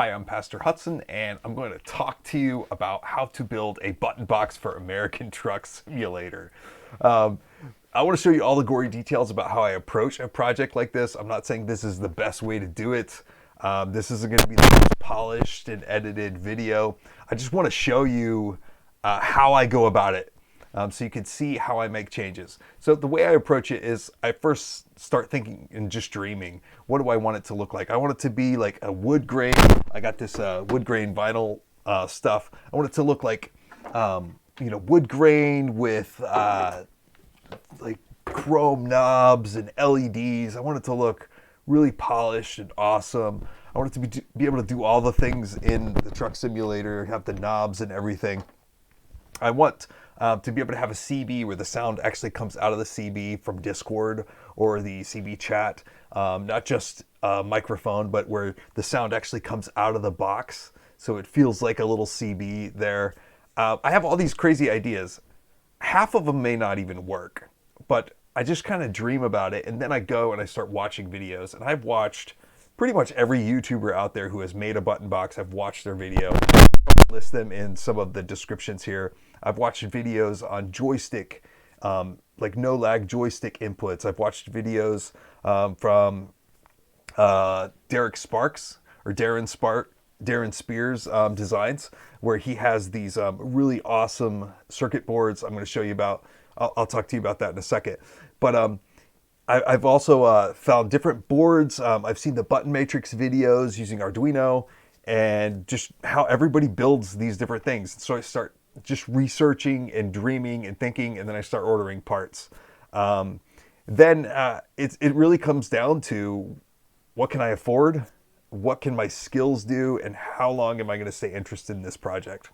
Hi, I'm Pastor Hudson, and I'm going to talk to you about how to build a button box for American Truck Simulator. Um, I want to show you all the gory details about how I approach a project like this. I'm not saying this is the best way to do it. This isn't going to be the most polished and edited video. I just want to show you how I go about it. So you can see how I make changes. So the way I approach it is I first start thinking and just dreaming. What do I want it to look like? I want it to be like a wood grain. I got this wood grain vinyl stuff. I want it to look like, wood grain with like chrome knobs and LEDs. I want it to look really polished and awesome. I want it to be able to do all the things in the truck simulator, have the knobs and everything. I want to be able to have a CB where the sound actually comes out of the CB from Discord or the CB chat, not just a microphone, but where the sound actually comes out of the box, so it feels like a little CB there. I have all these crazy ideas. Half of them may not even work, but I just kind of dream about it, and then I go and I start watching videos, and I've watched pretty much every YouTuber out there who has made a button box. I've watched their video. I'll list them in some of the descriptions here. I've watched videos on joystick, like no lag joystick inputs. I've watched videos from Derek Sparks or Darren Spears designs, where he has these really awesome circuit boards I'm going to show you about. I'll talk to you about that in a second. But I've also found different boards. I've seen the button matrix videos using Arduino and just how everybody builds these different things. So I start just researching and dreaming and thinking, and then I start ordering parts. Then it really comes down to what can I afford, what can my skills do, and how long am I going to stay interested in this project?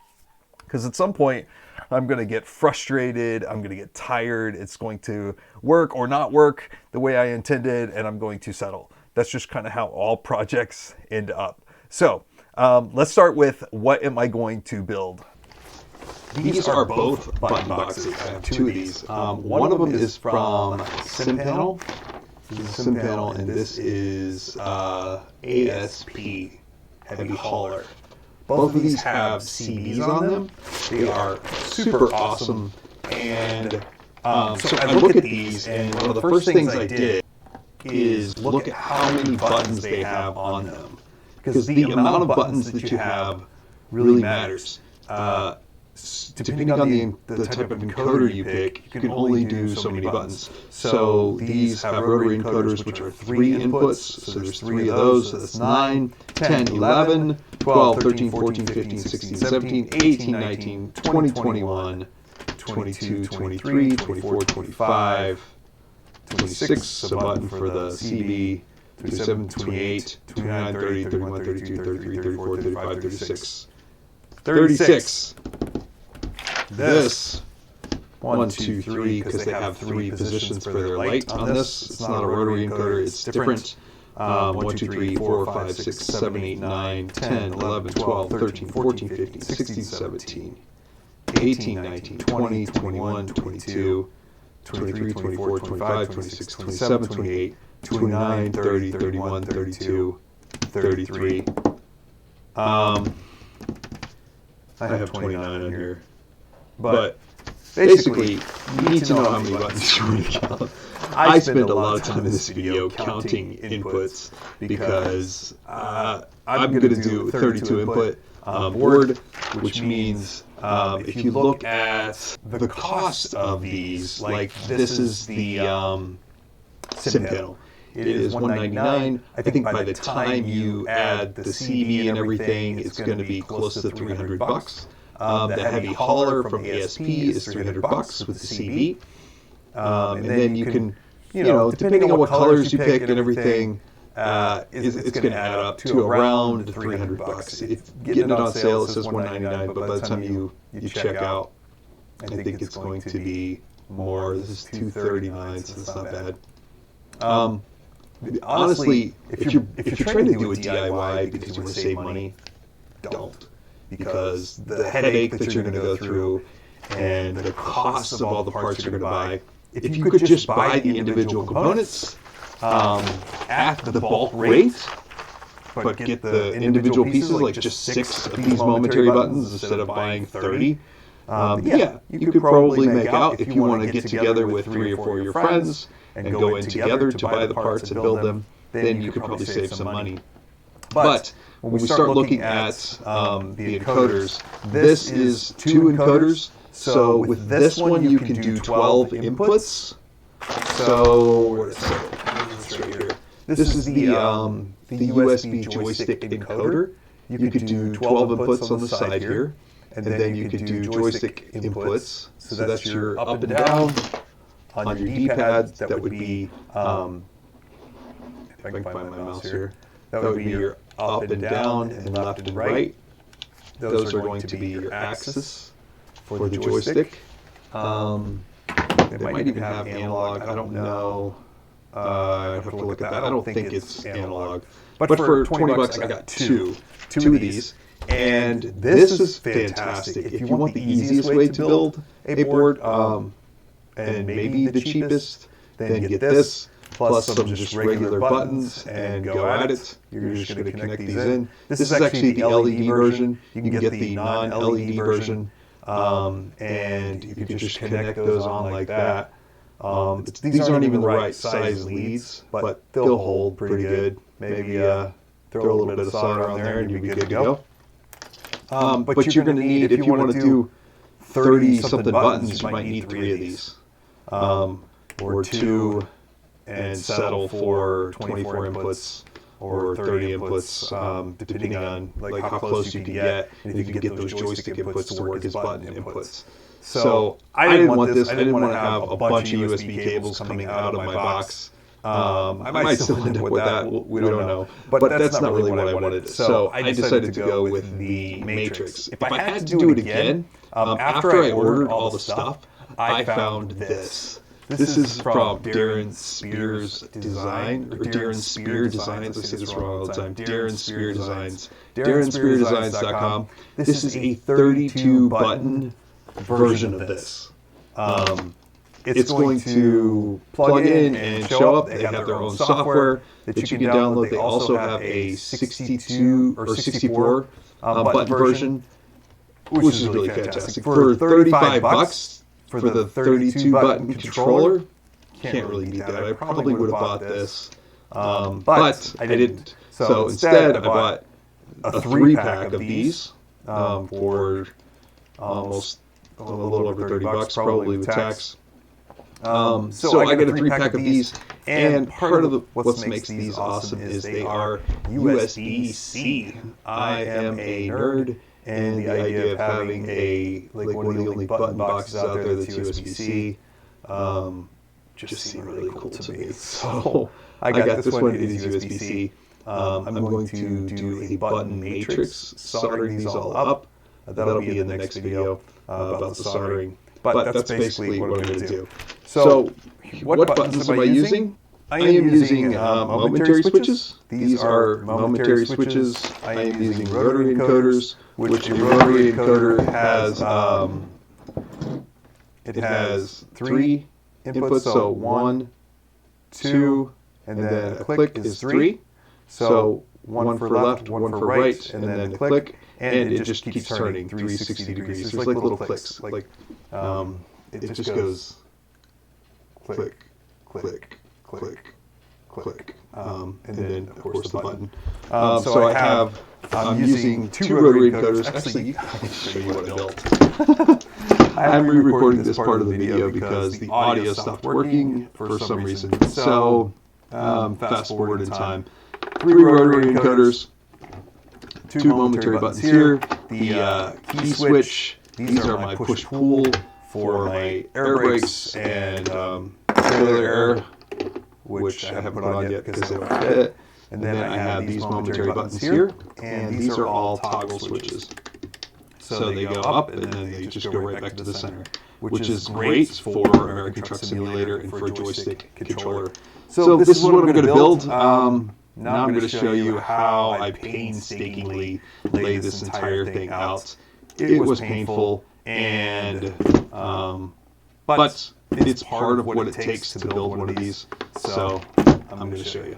Because at some point, I'm going to get frustrated, I'm going to get tired, it's going to work or not work the way I intended, and I'm going to settle. That's just kind of how all projects end up. So let's start with what am I going to build? These are both button boxes. I have two of these. One of them is from SimPanel. This is SimPanel, and this is ASP, Heavy Hauler. Both of these have CBs on them. They are super awesome. And so I look at these, and one of the first things I did is look at how many buttons they have on them. Because the amount of buttons that you have really matters. Depending on the type of encoder you pick, you can only do so many buttons. So these have rotary encoders, which are 3 inputs. So there's 3 of those. So that's 9, 10, 11, 12, 13, 14, 15, 16, 17, 18, 19, 20, 21, 22, 23, 24, 25, 26 is a button for the CB, 27, 28, 29, 30, 31, 32, 33, 34, 35, 36, 36. This 1, 2, 3, because they have 3 positions for their light on this. It's not a rotary encoder, it's different. 1, 2, 3, 4, 5, 6, 7, 8, 9, 10, 11, 12, 13, 14, 15, 16, 17, 18, 19, 20, 21, 22, 23, 24, 25, 26, 27, 28, 29, 30, 31, 32, 33. I have 29 on here. But basically, you need to know how many buttons you want to count. I spend a lot of time in this video counting inputs because I'm going to do 32 input board, which means if you look at the cost of these, like this is the SimPanel. It is $199. I think by the time you add the CB and everything, it's going to be close to $300. The Heavy Hauler from ASP is $300 with the CB. And then you can, depending on what colors you pick and everything, it's going to add up to around $300. If getting it on sale, it says $199, but by the time you check out, I think it's going to be more. This is $239, so it's not bad. Honestly, if you're trying to do a DIY because you want to save money, don't. Because the headache that you're going to go through and the cost of all the parts you're going to buy, if you could just buy the individual components at the bulk rate, but get the individual pieces, like just 6 of these momentary buttons instead of buying 30. Yeah, you could probably make out if you want to get together with 3 or 4 of your friends and go in together to buy the parts and build them, then you could probably save some money. But when we start looking at the encoders, this is 2 encoders. So with this one, you can do 12 inputs. So where is it? Right here. This is the USB joystick encoder. You could do 12 inputs on the side here, and then you could do joystick inputs. So that's your up and down. On your D-pad, that would be, if I can find my mouse here, that would be your up and down and left and right. Those are going to be your axis for the joystick. It might even have analog. I don't know. I'd have to look at that. I don't think it's analog. But for 20 bucks, I got two of these. And this is fantastic. If you want the easiest way to build a board, and maybe the cheapest, then get this, plus some just regular buttons and go at it. You're just going to connect these in. This is actually the LED version. You can get the non-LED version, and you can just connect those on like that. These aren't even the right size leads, but they'll hold pretty good. Maybe throw a little bit of solder on there and you'll be good to go. But you're going to need, if you want to do 30-something buttons, you might need 3 of these. Or 2 and settle for 24 inputs or 30 inputs, depending on like how close you can get, and if you can get those joystick inputs to work as button inputs. So I didn't want this. I didn't want to have a bunch of USB cables coming out of my box. I might still end up with that. We don't know. But that's not really what I wanted. So I decided to go with the Matrix. If I had to do it again, after I ordered all the stuff, I found this. This is from Darren Spear's Design, or Darren Spear Designs. I say this wrong all the time. Darren Spear Designs. DarrenSpearDesigns.com. This is a 32-button version of this. It's going to plug in and show up. They have their own software that you can download. They also have a 62 or 64 button version, which is really fantastic. For 35 bucks for the 32-button controller, can't really beat that. I probably would have bought this, but I didn't. So instead, I bought a 3-pack of these for almost a little over 30 bucks, probably with tax. So I get a 3-pack of these, and part of what makes these awesome is they are USB-C. I am a nerd, and the idea of having like one of the only button boxes out there that's USB-C just seemed really cool to me. So I got this one. It is USB-C. I'm going to do a button matrix, soldering these all up. That'll be in the next video about the soldering. But that's basically what I'm going to do. So what buttons am I using? I am using momentary switches. These are momentary switches. I am using rotary encoders, which a rotary encoder has 3 inputs. So 1, 2, and then a click is 3. So 1 for left, 1 for right, and then a click, and it just keeps turning 360 degrees. There's like little clicks. It just goes click, click, click, click, and then of course the button. So I'm using 2 rotary encoders. Actually, I can show you what I built. I'm re-recording this part of the video because the audio stopped working for some reason. So fast forward in time. 3 rotary encoders, 2 momentary buttons here, the key switch. These are my push-pull for my air brakes and trailer air, which I haven't put on yet because they don't fit. And then I have these momentary buttons here, and these are all toggle switches. So they go up and then they just go right back to the center, which is great for American Truck Simulator and for a joystick controller. So this is what I'm going to build. Now I'm going to show you how I painstakingly lay this entire thing out. It was painful, but it's part of what it takes to build one of these. So I'm going to show you.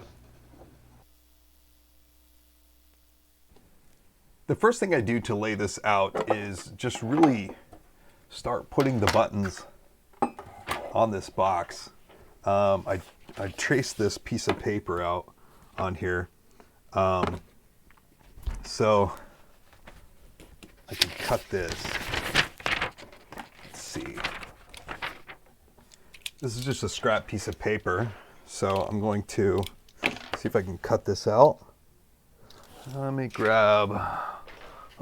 The first thing I do to lay this out is just really start putting the buttons on this box. I traced this piece of paper out on here. So I can cut this. Let's see. This is just a scrap piece of paper. So I'm going to see if I can cut this out. Let me grab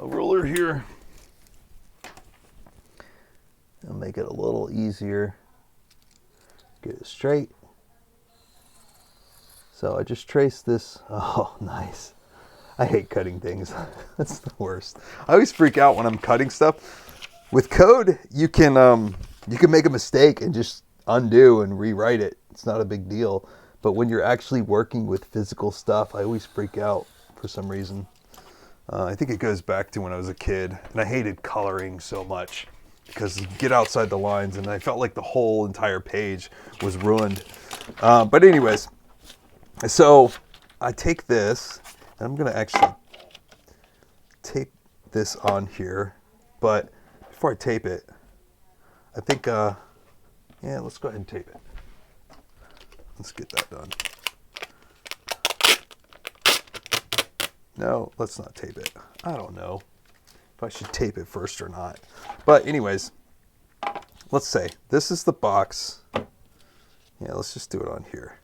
a ruler here. It'll make it a little easier. Get it straight. So I just traced this. Oh, nice. I hate cutting things. That's the worst. I always freak out when I'm cutting stuff. With code, you can make a mistake and just undo and rewrite it. It's not a big deal. But when you're actually working with physical stuff, I always freak out for some reason. I think it goes back to when I was a kid, and I hated coloring so much because get outside the lines, and I felt like the whole entire page was ruined. But anyways, so I take this, and I'm going to actually tape this on here. But before I tape it, I think, yeah, let's go ahead and tape it. Let's get that done. No, let's not tape it. I don't know if I should tape it first or not. But anyways, let's say this is the box. Yeah, let's just do it on here.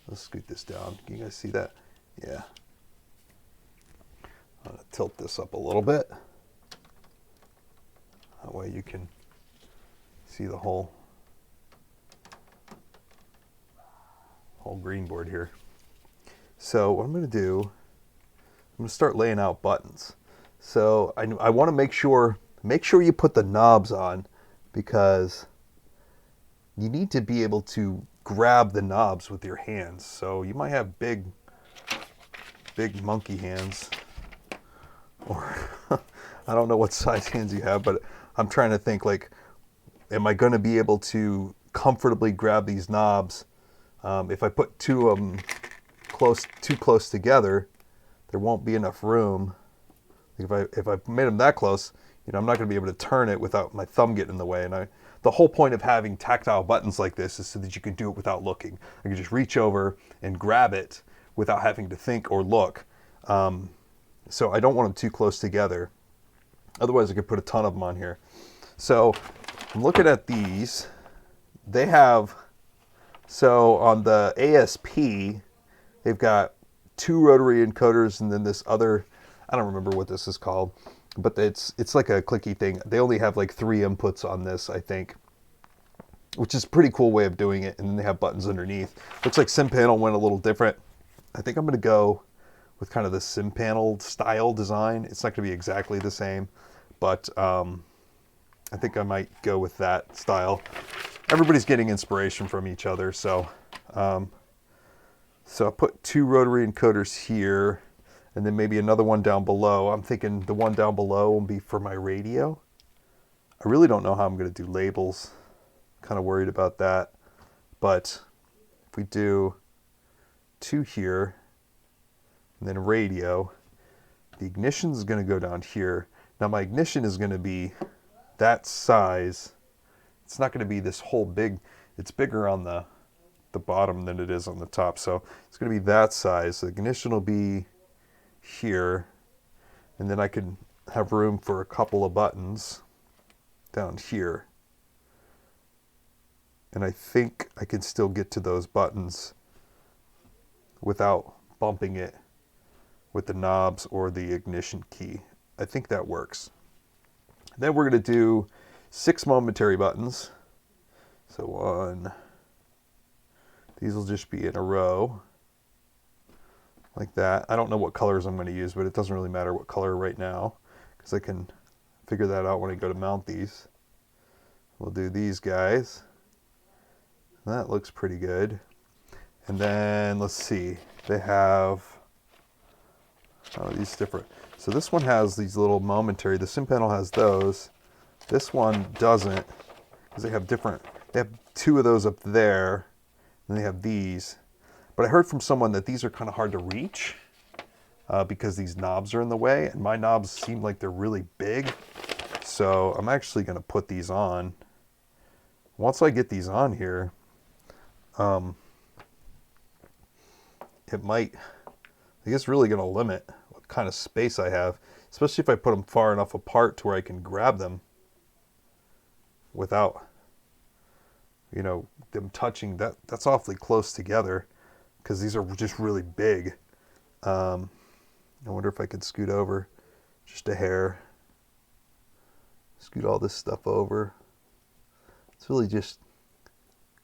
Let's scoot this down. Can you guys see that? Yeah. I'm going to tilt this up a little bit. That way you can see the whole green board here. So what I'm going to do, I'm going to start laying out buttons. So I want to make sure you put the knobs on, because you need to be able to grab the knobs with your hands. So you might have big monkey hands, or I don't know what size hands you have, but I'm trying to think, like, am I going to be able to comfortably grab these knobs? If I put two of them too close together, there won't be enough room. If I made them that close, I'm not going to be able to turn it without my thumb getting in the way. And the whole point of having tactile buttons like this is so that you can do it without looking. I can just reach over and grab it without having to think or look. So I don't want them too close together. Otherwise, I could put a ton of them on here. So I'm looking at these. They have, so on the ASP, they've got 2 rotary encoders, and then this other, I don't remember what this is called, but it's like a clicky thing. They only have like 3 inputs on this, I think, which is a pretty cool way of doing it. And then they have buttons underneath. Looks like SimPanel went a little different. I think I'm going to go with kind of the SimPanel style design. It's not going to be exactly the same, but I think I might go with that style. Everybody's getting inspiration from each other, so so I put 2 rotary encoders here, and then maybe another one down below. I'm thinking the one down below will be for my radio. I really don't know how I'm going to do labels. Kind of worried about that. But if we do 2 here, and then radio, the ignition is going to go down here. Now my ignition is going to be that size. It's not going to be this whole big, it's bigger on the bottom than it is on the top. So it's going to be that size. The ignition will be here, and then I can have room for a couple of buttons down here. And I think I can still get to those buttons without bumping it with the knobs or the ignition key. I think that works. Then we're going to do 6 momentary buttons. So 1, these will just be in a row like that. I don't know what colors I'm going to use, but it doesn't really matter what color right now, because I can figure that out when I go to mount these. We'll do these guys. That looks pretty good. And then let's see, they have these different. So this one has these little momentary. The SimPanel has those. This one doesn't, because they have different. They have 2 of those up there, and they have these. But I heard from someone that these are kind of hard to reach. because these knobs are in the way, and my knobs seem like they're really big. So I'm actually going to put these on. Once I get these on here, it might, I guess, really going to limit what kind of space I have, especially if I put them far enough apart to where I can grab them without, you know, them touching. That's awfully close together because these are just really big. I wonder if I could scoot over just a hair. Scoot all this stuff over. It's really just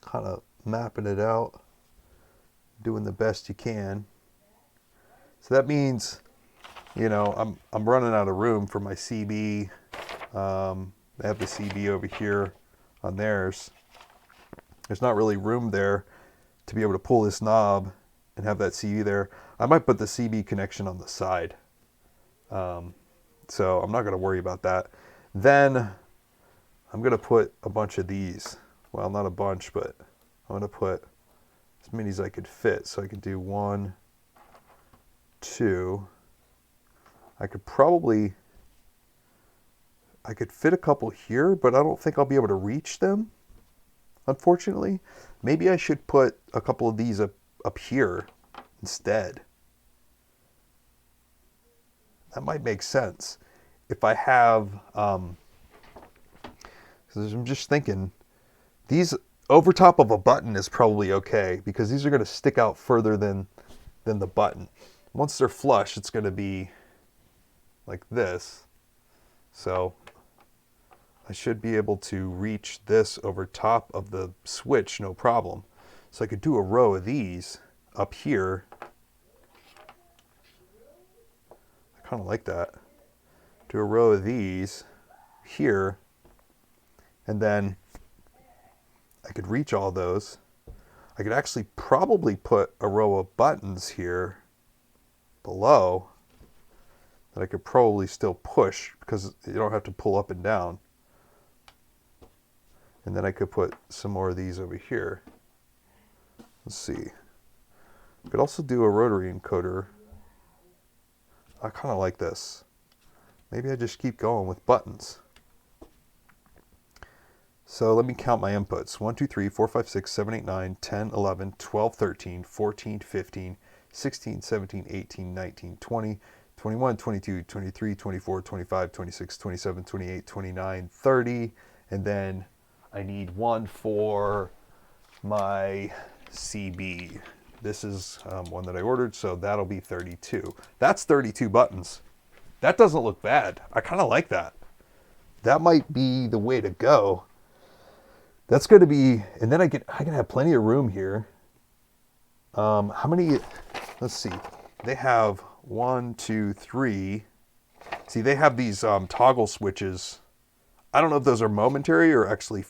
kind of mapping it out, doing the best you can. So that means, you know, I'm running out of room for my CB. They have the CB over here on theirs. There's not really room there to be able to pull this knob and have that CB there. I might put the CB connection on the side. So I'm not going to worry about that. Then I'm going to put a bunch of these. Well, not a bunch, but I'm going to put as many as I could fit. So I could do 1, 2. I could fit a couple here, but I don't think I'll be able to reach them, unfortunately. Maybe I should put a couple of these up here instead. That might make sense. If I have, I'm just thinking, these over top of a button is probably okay because these are going to stick out further than the button. Once they're flush, it's going to be like this. So I should be able to reach this over top of the switch, no problem. So I could do a row of these up here. I kind of like that. Do a row of these here, and then I could reach all those. I could actually probably put a row of buttons here below that I could probably still push because you don't have to pull up and down. And then I could put some more of these over here. Let's see. I could also do a rotary encoder. I kind of like this. Maybe I just keep going with buttons. So let me count my inputs. 1, 2, 3, 4, 5, 6, 7, 8, 9, 10, 11, 12, 13, 14, 15, 16, 17, 18, 19, 20, 21, 22, 23, 24, 25, 26, 27, 28, 29, 30. And then I need one for my CB. This is one that I ordered, so that'll be 32. That's 32 buttons. That doesn't look bad. I kind of like that. That might be the way to go. That's going to be, and then I can have plenty of room here. How many? Let's see. They have 1, 2, 3. See, they have these toggle switches. I don't know if those are momentary or actually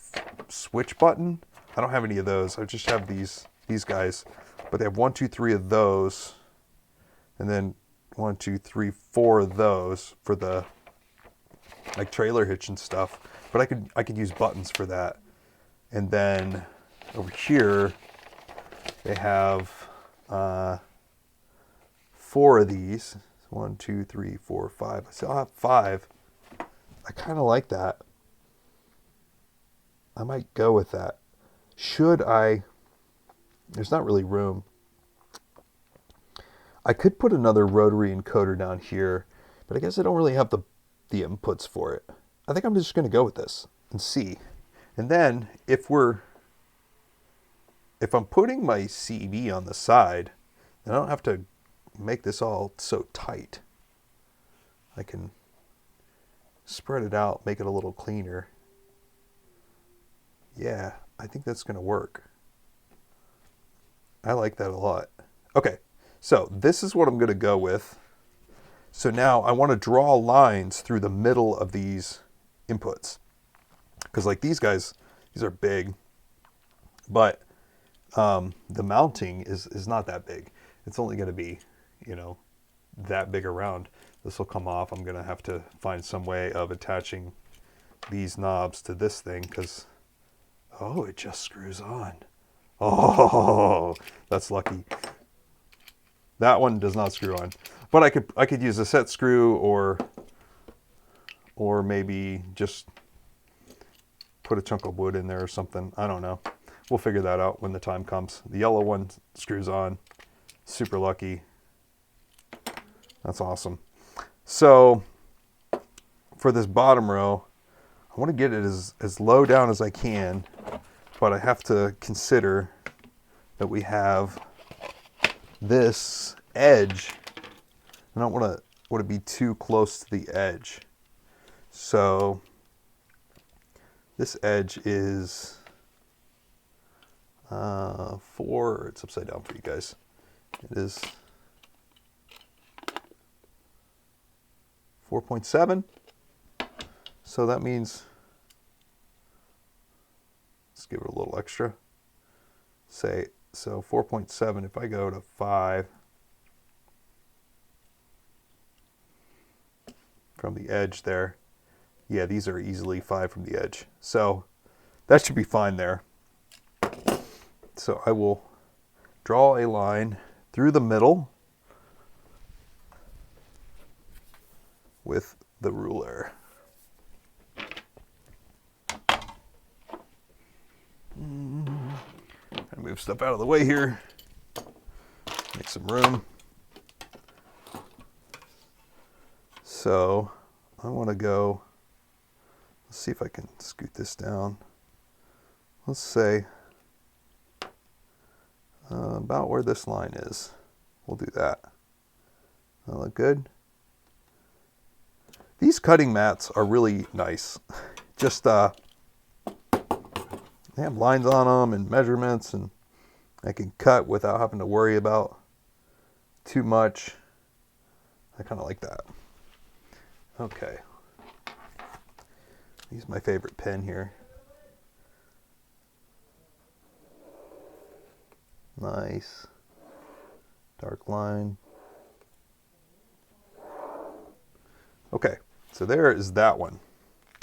switch button. I don't have any of those. I just have these guys. But they have 1, 2, 3 of those, and then 1, 2, 3, 4 of those for the like trailer hitch and stuff. But I could use buttons for that. And then over here they have 4 of these. 1, 2, 3, 4, 5. I still have 5. I kind of like that. I might go with that. Should I? There's not really room. I could put another rotary encoder down here, but I guess I don't really have the inputs for it. I think I'm just going to go with this and see. And then if I'm putting my CB on the side, then I don't have to make this all so tight. I can spread it out, make it a little cleaner. Yeah, I think that's going to work. I like that a lot. Okay, so this is what I'm going to go with. So now I want to draw lines through the middle of these inputs. Because like these guys, these are big, but the mounting is not that big. It's only going to be, you know, that big around. This will come off. I'm going to have to find some way of attaching these knobs to this thing because, oh, it just screws on. Oh, that's lucky. That one does not screw on, but I could use a set screw or maybe just put a chunk of wood in there or something. I don't know. We'll figure that out when the time comes. The yellow one screws on. Super lucky. That's awesome. So for this bottom row, I want to get it as low down as I can, but I have to consider that we have this edge. I don't want to be too close to the edge. So this edge is 4, it's upside down for you guys. It is 4.7. So that means, let's give it a little extra. Say, so 4.7, if I go to 5 from the edge there, yeah, these are easily 5 from the edge. So that should be fine there. So I will draw a line through the middle with the ruler. Gotta move stuff out of the way here. Make some room. So I want to go, let's see if I can scoot this down. Let's say about where this line is. We'll do that. That look good? These cutting mats are really nice. Just they have lines on them and measurements, and I can cut without having to worry about too much. I kind of like that. Okay. Use my favorite pen here. Nice. Dark line. Okay, so there is that one.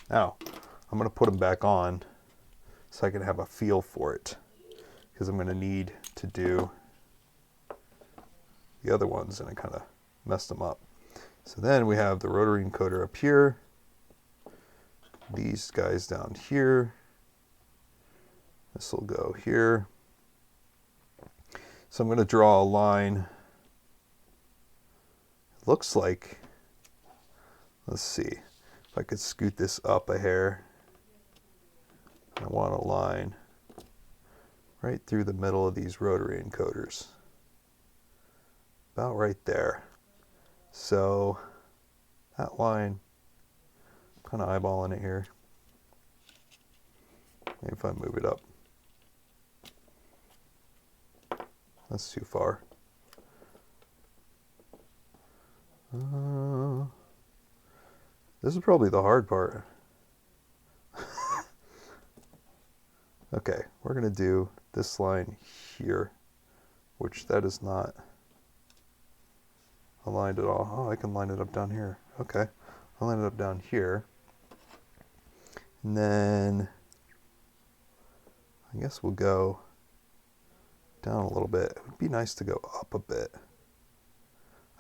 Now, I'm going to put them back on so I can have a feel for it, because I'm going to need to do the other ones, and I kind of messed them up. So then we have the rotary encoder up here, these guys down here, this will go here. So I'm going to draw a line. It looks like, let's see, if I could scoot this up a hair. I want a line right through the middle of these rotary encoders. About right there. So that line, I'm kind of eyeballing it here. Maybe if I move it up. That's too far. This is probably the hard part. Okay, we're going to do this line here, which that is not aligned at all. Oh, I can line it up down here. Okay, I'll line it up down here. And then I guess we'll go down a little bit. It would be nice to go up a bit.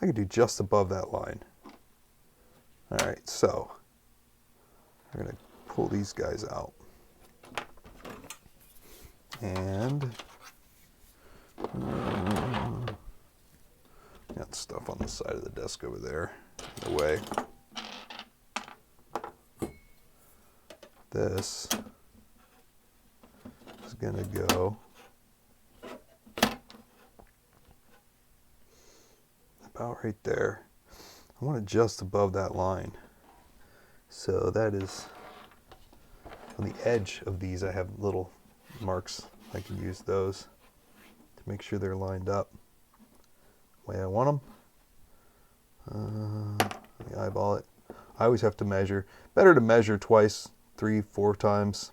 I could do just above that line. All right, so we're going to pull these guys out. And got stuff on the side of the desk over there in the way. This is going to go about right there. I want it just above that line. So that is on the edge of these. I have little marks. I can use those to make sure they're lined up the way I want them. Let me eyeball it. I always have to measure. Better to measure twice, 3, 4 times.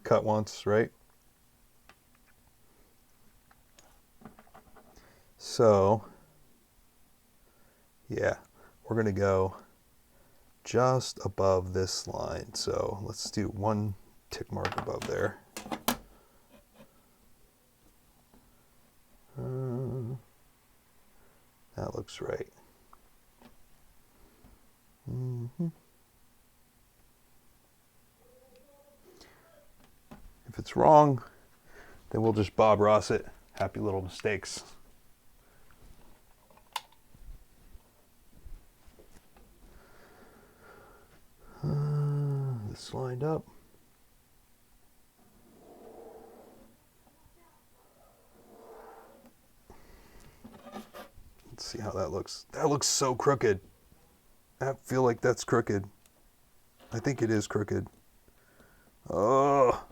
Cut once, right? So, yeah, we're going to go just above this line. So let's do 1 tick mark above there. That looks right. If it's wrong, then we'll just Bob Ross it. Happy little mistakes. This lined up. Let's see how that looks. That looks so crooked. I feel like that's crooked. I think it is crooked. Oh.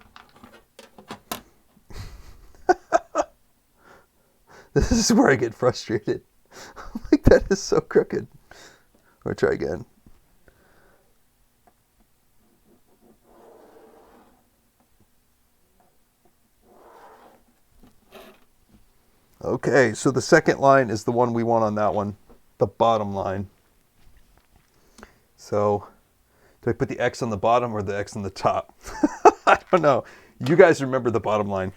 This is where I get frustrated. I'm like, that is so crooked. Or try again. Okay, so the second line is the one we want on that one, the bottom line. So, do I put the X on the bottom or the X on the top? I don't know. You guys remember the bottom line.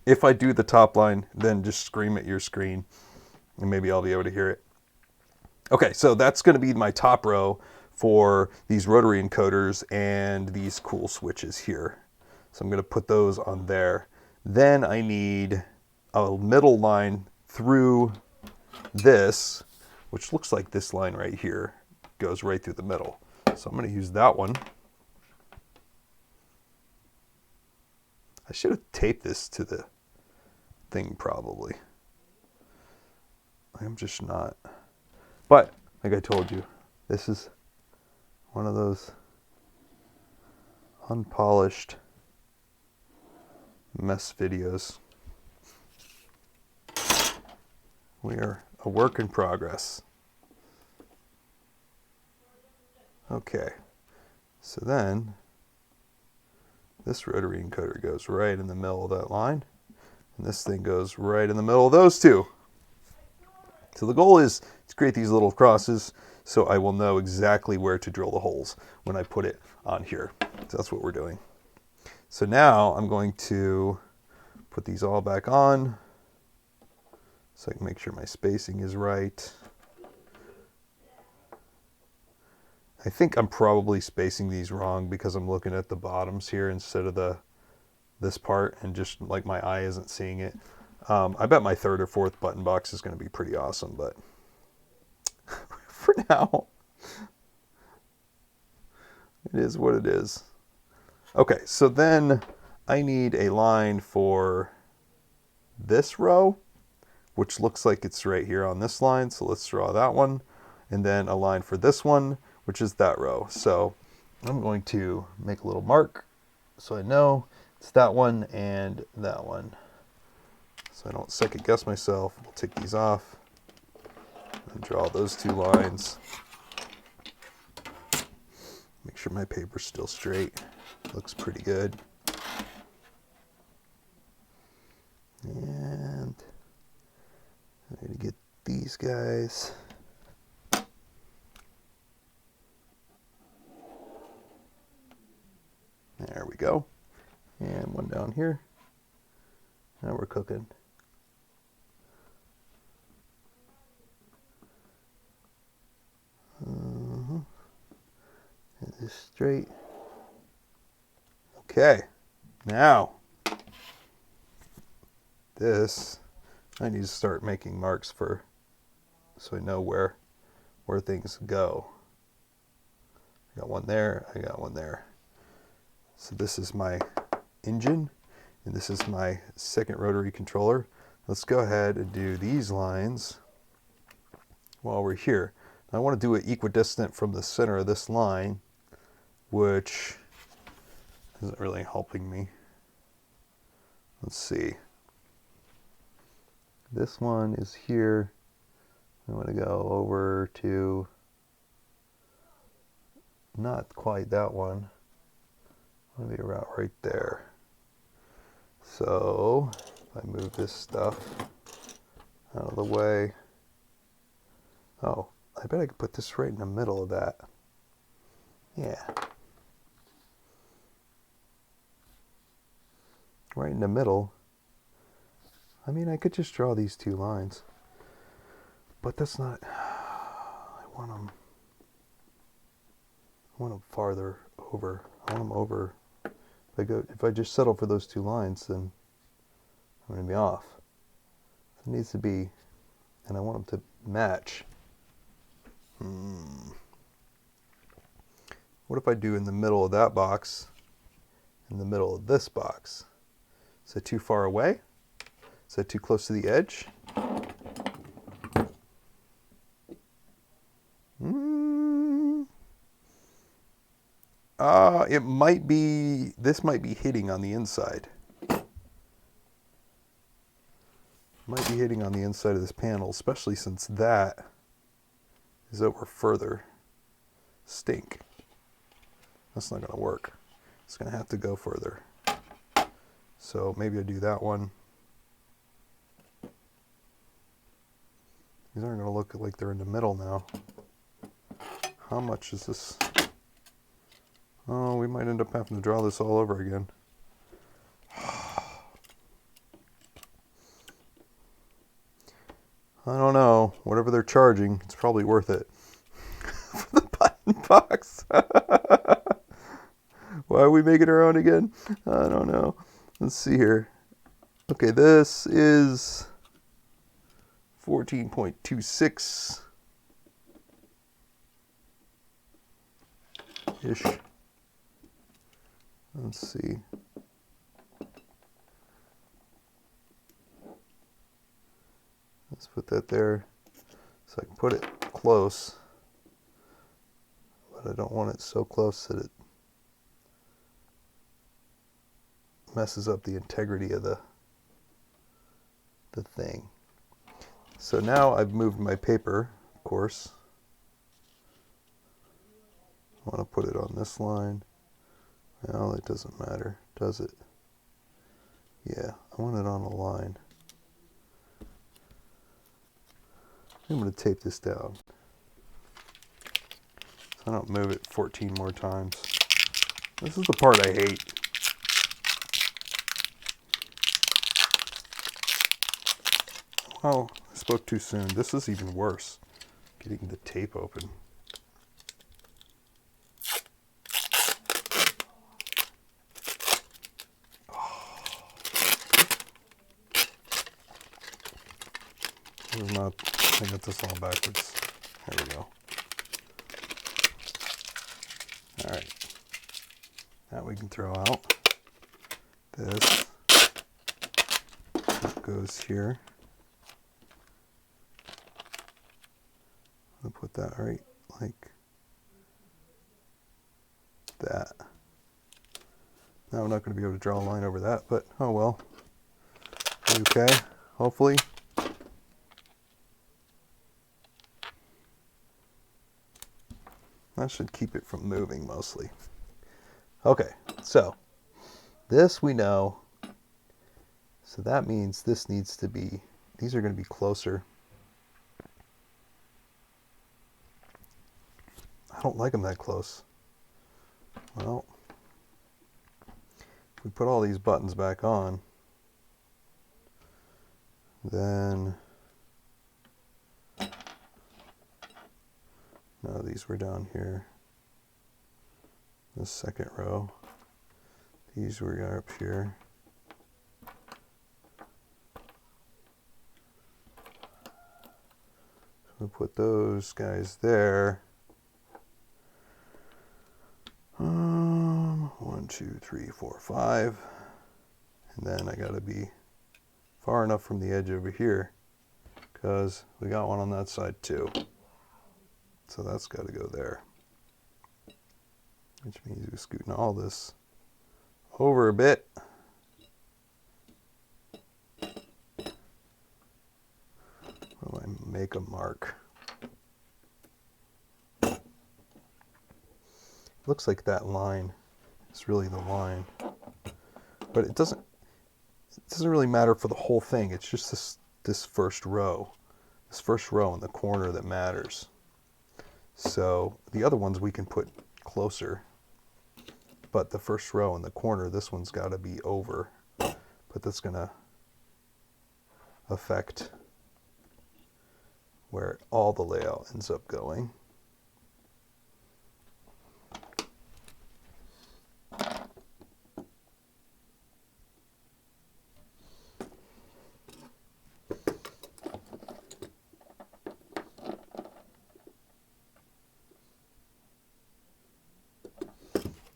If I do the top line, then just scream at your screen, and maybe I'll be able to hear it. Okay, so that's going to be my top row for these rotary encoders and these cool switches here. So I'm going to put those on there. Then I need a middle line through this, which looks like this line right here goes right through the middle. So I'm going to use that one. I should have taped this to the thing probably. I'm just not. But like I told you, this is one of those unpolished mess videos. We are a work in progress. Okay, so then this rotary encoder goes right in the middle of that line, and this thing goes right in the middle of those two. So the goal is to create these little crosses so I will know exactly where to drill the holes when I put it on here. So that's what we're doing. So now I'm going to put these all back on so I can make sure my spacing is right. I think I'm probably spacing these wrong because I'm looking at the bottoms here instead of this part, and just like my eye isn't seeing it. I bet my third or fourth button box is going to be pretty awesome, but for now, it is what it is. Okay, so then I need a line for this row, which looks like it's right here on this line. So let's draw that one. And then a line for this one, which is that row. So I'm going to make a little mark so I know it's that one and that one. So I don't second guess myself. We'll take these off and draw those two lines. Make sure my paper's still straight. Looks pretty good. And I'm going to get these guys. There we go. And one down here. Now we're cooking. Get this straight. Okay. Now, this, I need to start making marks for, so I know where things go. I got one there, I got one there. So this is my engine, and this is my second rotary controller. Let's go ahead and do these lines while we're here. I want to do it equidistant from the center of this line, which isn't really helping me. Let's see. This one is here. I want to go over to not quite that one. I want to be about right there. So if I move this stuff out of the way. Oh, I bet I could put this right in the middle of that. Yeah. Right in the middle. I mean, I could just draw these two lines. but that's not, I want them farther over. I want them over. If I just settle for those two lines, then I'm going to be off. It needs to be, and I want them to match. What if I do in the middle of that box, in the middle of this box? Is that too far away? Is that too close to the edge? It might be, this might be hitting on the inside. Might be hitting on the inside of this panel, especially since that is over further. Stink. That's not going to work. It's going to have to go further. So maybe I do that one. These aren't going to look like they're in the middle now. How much is this? Oh, we might end up having to draw this all over again. I don't know. Whatever they're charging, it's probably worth it. For the button box. Why are we making our own again? I don't know. Let's see here. Okay, this is 14.26 ish. Let's see. Let's put that there so I can put it close, but I don't want it so close that it messes up the integrity of the thing. So now I've moved my paper, of course. I want to put it on this line. Well, it doesn't matter, does it? Yeah, I want it on a line. I'm going to tape this down so I don't move it 14 more times. This is the part I hate. Oh, I spoke too soon. This is even worse, getting the tape open. I got this all backwards. There we go. All right. That we can throw out. This goes here. I'll put that right like that. Now I'm not going to be able to draw a line over that, but oh well. Okay, hopefully. That should keep it from moving mostly. Okay, so this we know. So that means this needs to be, these are going to be closer. I don't like them that close. Well, if we put all these buttons back on, then, no, these were down here. This second row. These were up here. So we'll put those guys there. 1, 2, 3, 4, 5. And then I gotta be far enough from the edge over here because we got one on that side too. So that's gotta go there. Which means we're scooting all this over a bit. Well, I make a mark. Looks like that line is really the line, but it doesn't really matter for the whole thing. It's just this first row in the corner that matters. So the other ones we can put closer, but the first row in the corner, this one's got to be over, but that's going to affect where all the layout ends up going.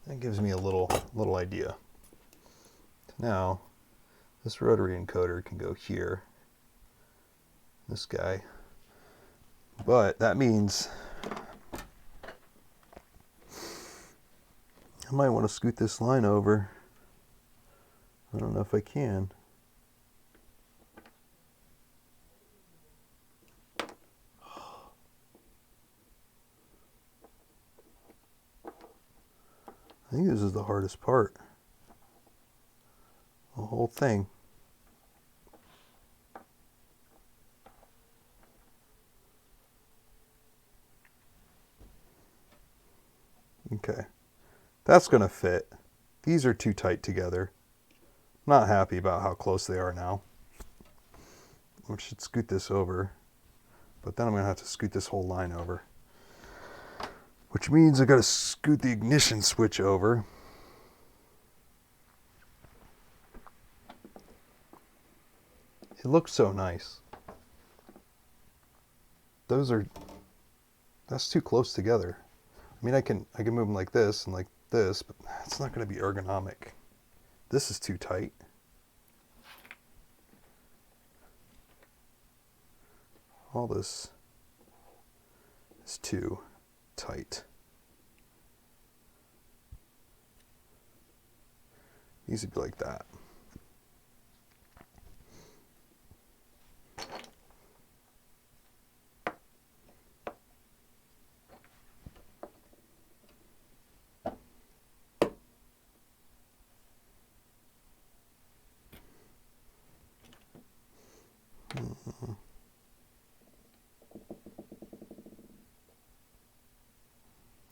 That gives me a little idea. Now, this rotary encoder can go here, this guy, but that means I might want to scoot this line over. I don't know if I can. I think this is the hardest part. The whole thing. Okay. That's going to fit. These are too tight together. Not happy about how close they are now. I should scoot this over. But then I'm going to have to scoot this whole line over. Which means I got to scoot the ignition switch over. It looks so nice. That's too close together. I mean, I can move them like this and like this, but it's not going to be ergonomic. This is too tight. All this is too tight. Needs to be like that.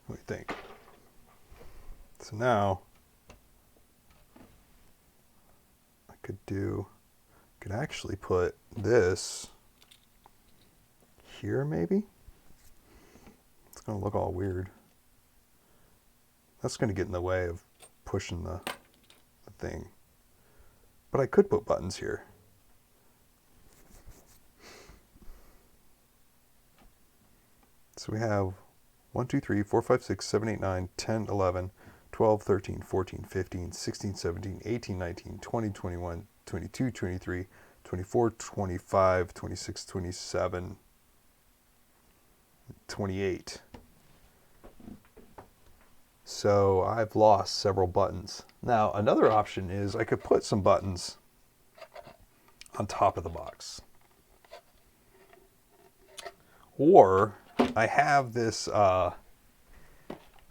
What do you think? So now I could actually put this here maybe. It's going to look all weird. That's going to get in the way of pushing the thing. But I could put buttons here. So we have 1, 2, 3, 4, 5, 6, 7, 8, 9, 10, 11, 12, 13, 14, 15, 16, 17, 18, 19, 20, 21, 22, 23, 24, 25, 26, 27, 28. So I've lost several buttons. Now another option is I could put some buttons on top of the box. Or I have this, I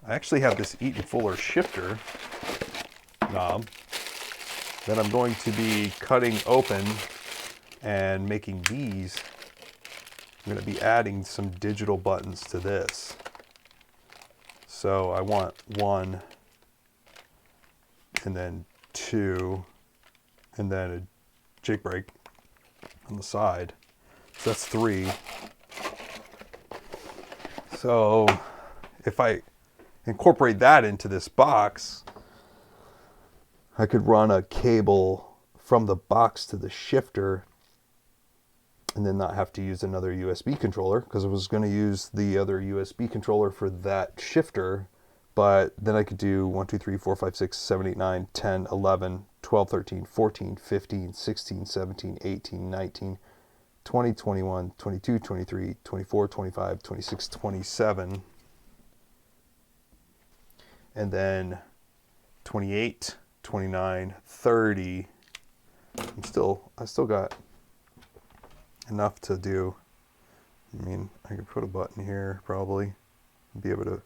actually have this Eaton Fuller shifter knob that I'm going to be cutting open and making these. I'm going to be adding some digital buttons to this. So I want 1, and then 2, and then a jake brake on the side. So that's 3. So if I incorporate that into this box, I could run a cable from the box to the shifter and then not have to use another USB controller, because I was going to use the other USB controller for that shifter. But then I could do 1, 2, 3, 4, 5, 6, 7, 8, 9, 10, 11, 12, 13, 14, 15, 16, 17, 18, 19, 20, 21, 22, 23, 24, 25, 26, 27, and then 28, 29, 30. I still got enough to do. I mean, I could put a button here probably and be able to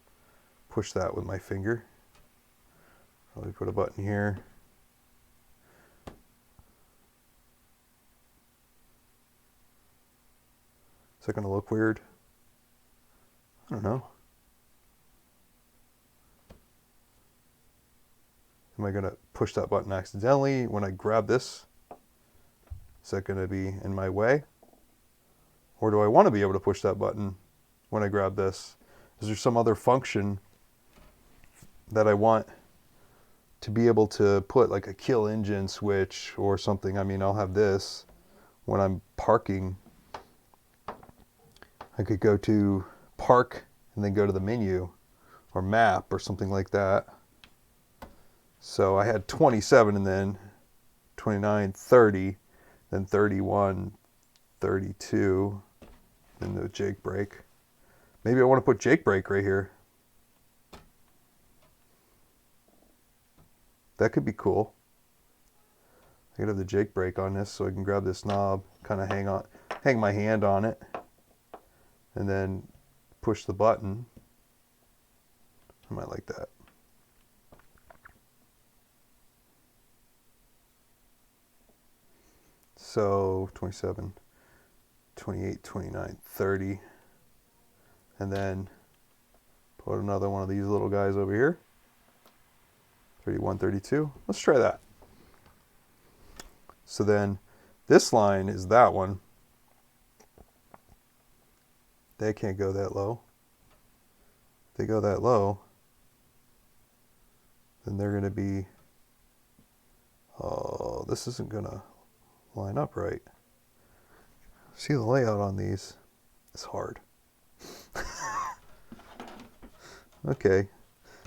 push that with my finger. Probably put a button here. Is that going to look weird? I don't know. Am I going to push that button accidentally when I grab this? Is that going to be in my way? Or do I want to be able to push that button when I grab this? Is there some other function that I want to be able to put, like a kill engine switch or something? I mean, I'll have this when I'm parking. I could go to park and then go to the menu or map or something like that. So I had 27 and then 29, 30, then 31, 32, then the Jake brake. Maybe I want to put Jake brake right here. That could be cool. I could have the Jake brake on this so I can grab this knob, kind of hang my hand on it, and then push the button. I might like that. So 27, 28, 29, 30, and then put another one of these little guys over here. 31, 32. Let's try that. So then this line is that one. They can't go that low. If they go that low, then they're going to be, oh, this isn't going to line up right. See, the layout on these is hard. Okay,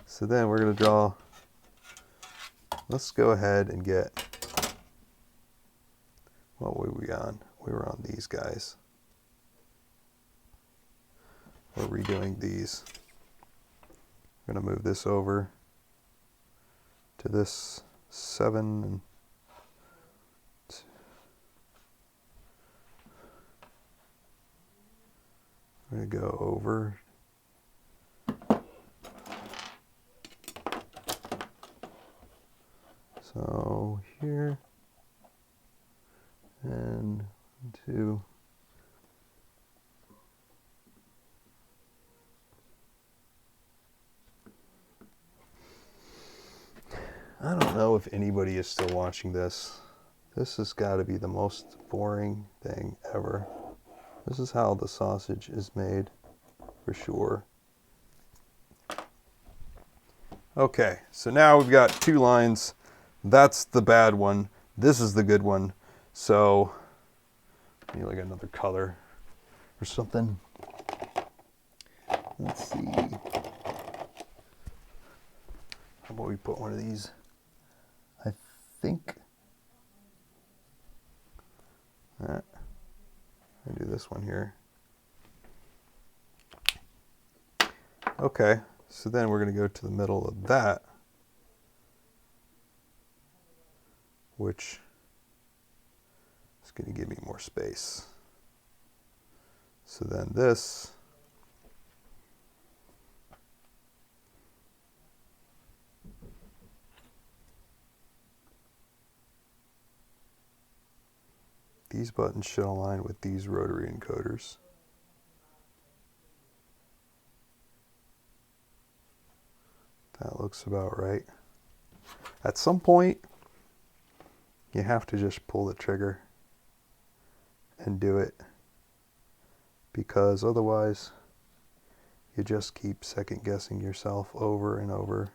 so then we're going to draw, let's go ahead and get, what were we on? We were on these guys. We're redoing these. I'm going to move this over to this 7 and I'm going to go over. So here and 2. I don't know if anybody is still watching this. This has got to be the most boring thing ever. This is how the sausage is made, for sure. Okay, so now we've got 2 lines. That's the bad one. This is the good one. So, maybe like another color or something. Let's see. How about we put one of these? I think. I do this one here. Okay, so then we're going to go to the middle of that, which is going to give me more space. So then this, these buttons should align with these rotary encoders. That looks about right. At some point, you have to just pull the trigger and do it, because otherwise you just keep second guessing yourself over and over.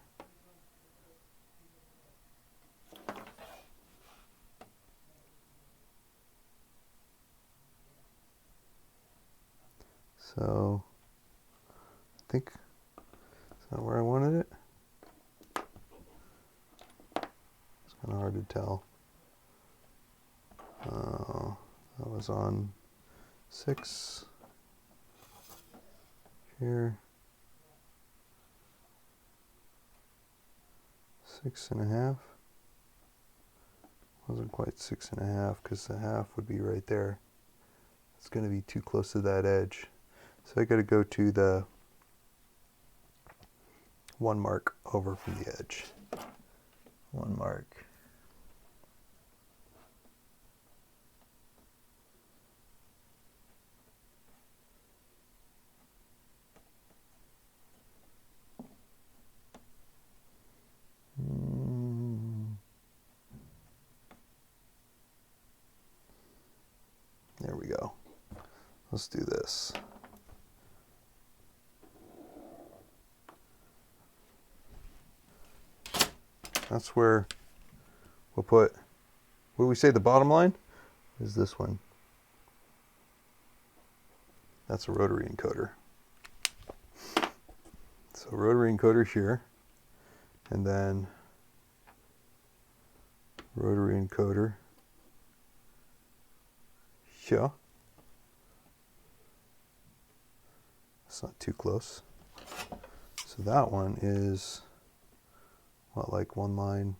So I think that's not where I wanted it. It's kind of hard to tell. That was on 6 here, 6.5. Wasn't quite 6.5 because the half would be right there. It's going to be too close to that edge. So I got to go to the 1 mark over from the edge. 1 mark. There we go. let's do this. That's where we'll put, what do we say the bottom line is? This one. That's a rotary encoder. So rotary encoder here, and then rotary encoder here. It's not too close. So that one is what, like one line?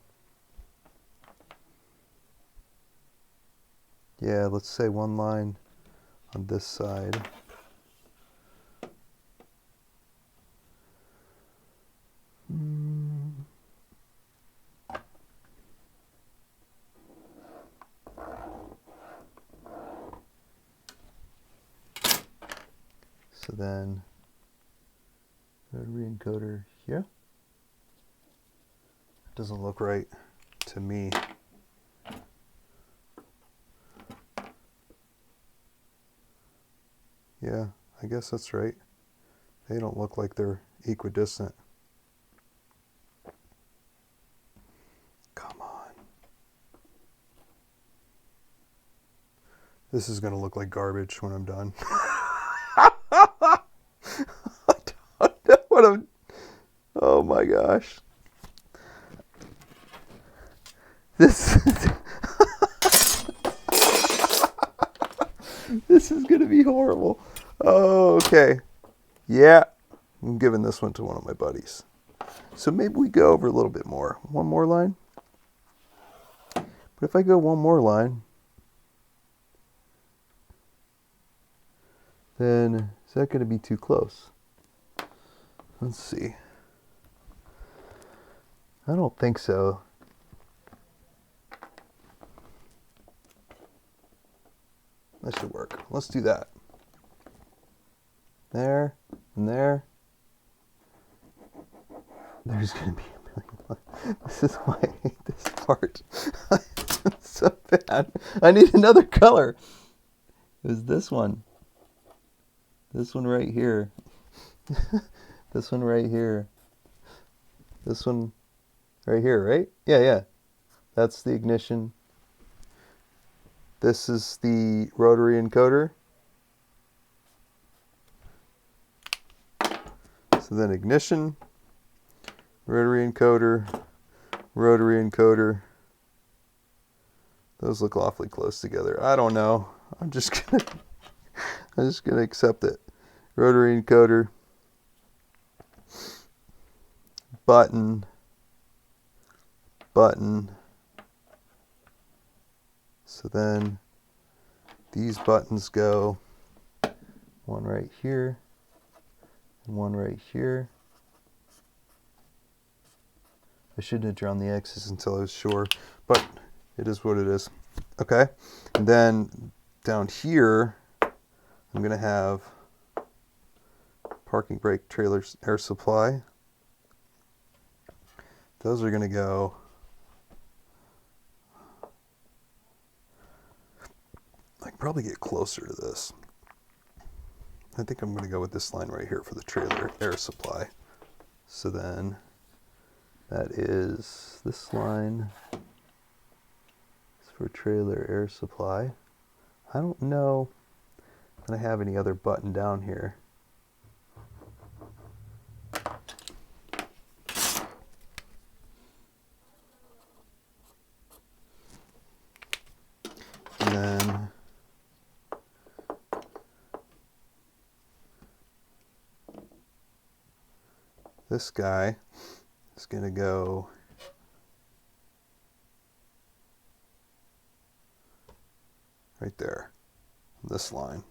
Yeah, let's say one line on this side. So then rotary encoder here. It doesn't look right to me. Yeah, I guess that's right. They don't look like they're equidistant. Come on. This is going to look like garbage when I'm done. I don't know what I'm... Oh my gosh. This this is going to be horrible. Oh, okay. Yeah, I'm giving this one to one of my buddies. So maybe we go over a little bit more. One more line. But if I go one more line, then is that going to be too close? Let's see. I don't think so. That should work. Let's do that. There and there. There's going to be a million. This is why I hate this part. It's so bad. I need another color. It was this one. This one right here. This one right here. This one right here, right? Yeah, yeah. That's the ignition. This is the rotary encoder. So then ignition, rotary encoder, rotary encoder. Those look awfully close together. I don't know. I'm just gonna accept it. Rotary encoder, button, button. So then these buttons go one right here and one right here. I shouldn't have drawn the X's until I was sure, but it is what it is. Okay, and then down here, I'm gonna have parking brake, trailer, air supply. Those are gonna go I can probably get closer to this. I think I'm going to go with this line right here for the trailer air supply. So then that is this line is for trailer air supply. I don't know that I have any other button down here. And then this guy is going to go right there, this line.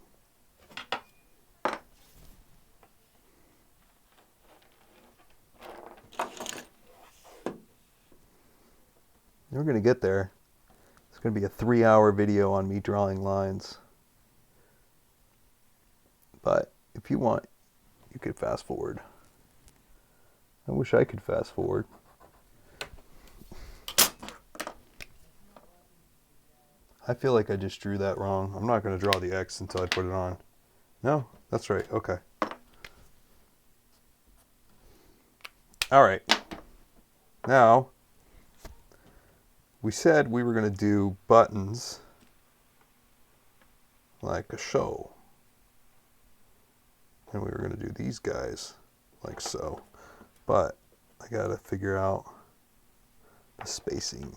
We're going to get there. It's going to be a 3-hour video on me drawing lines. But if you want, you could fast forward. I wish I could fast forward. I feel like I just drew that wrong. I'm not going to draw the X until I put it on. No, that's right. Okay. All right. Now, we said we were going to do buttons like a show. And we were going to do these guys like so. But I got to figure out the spacing.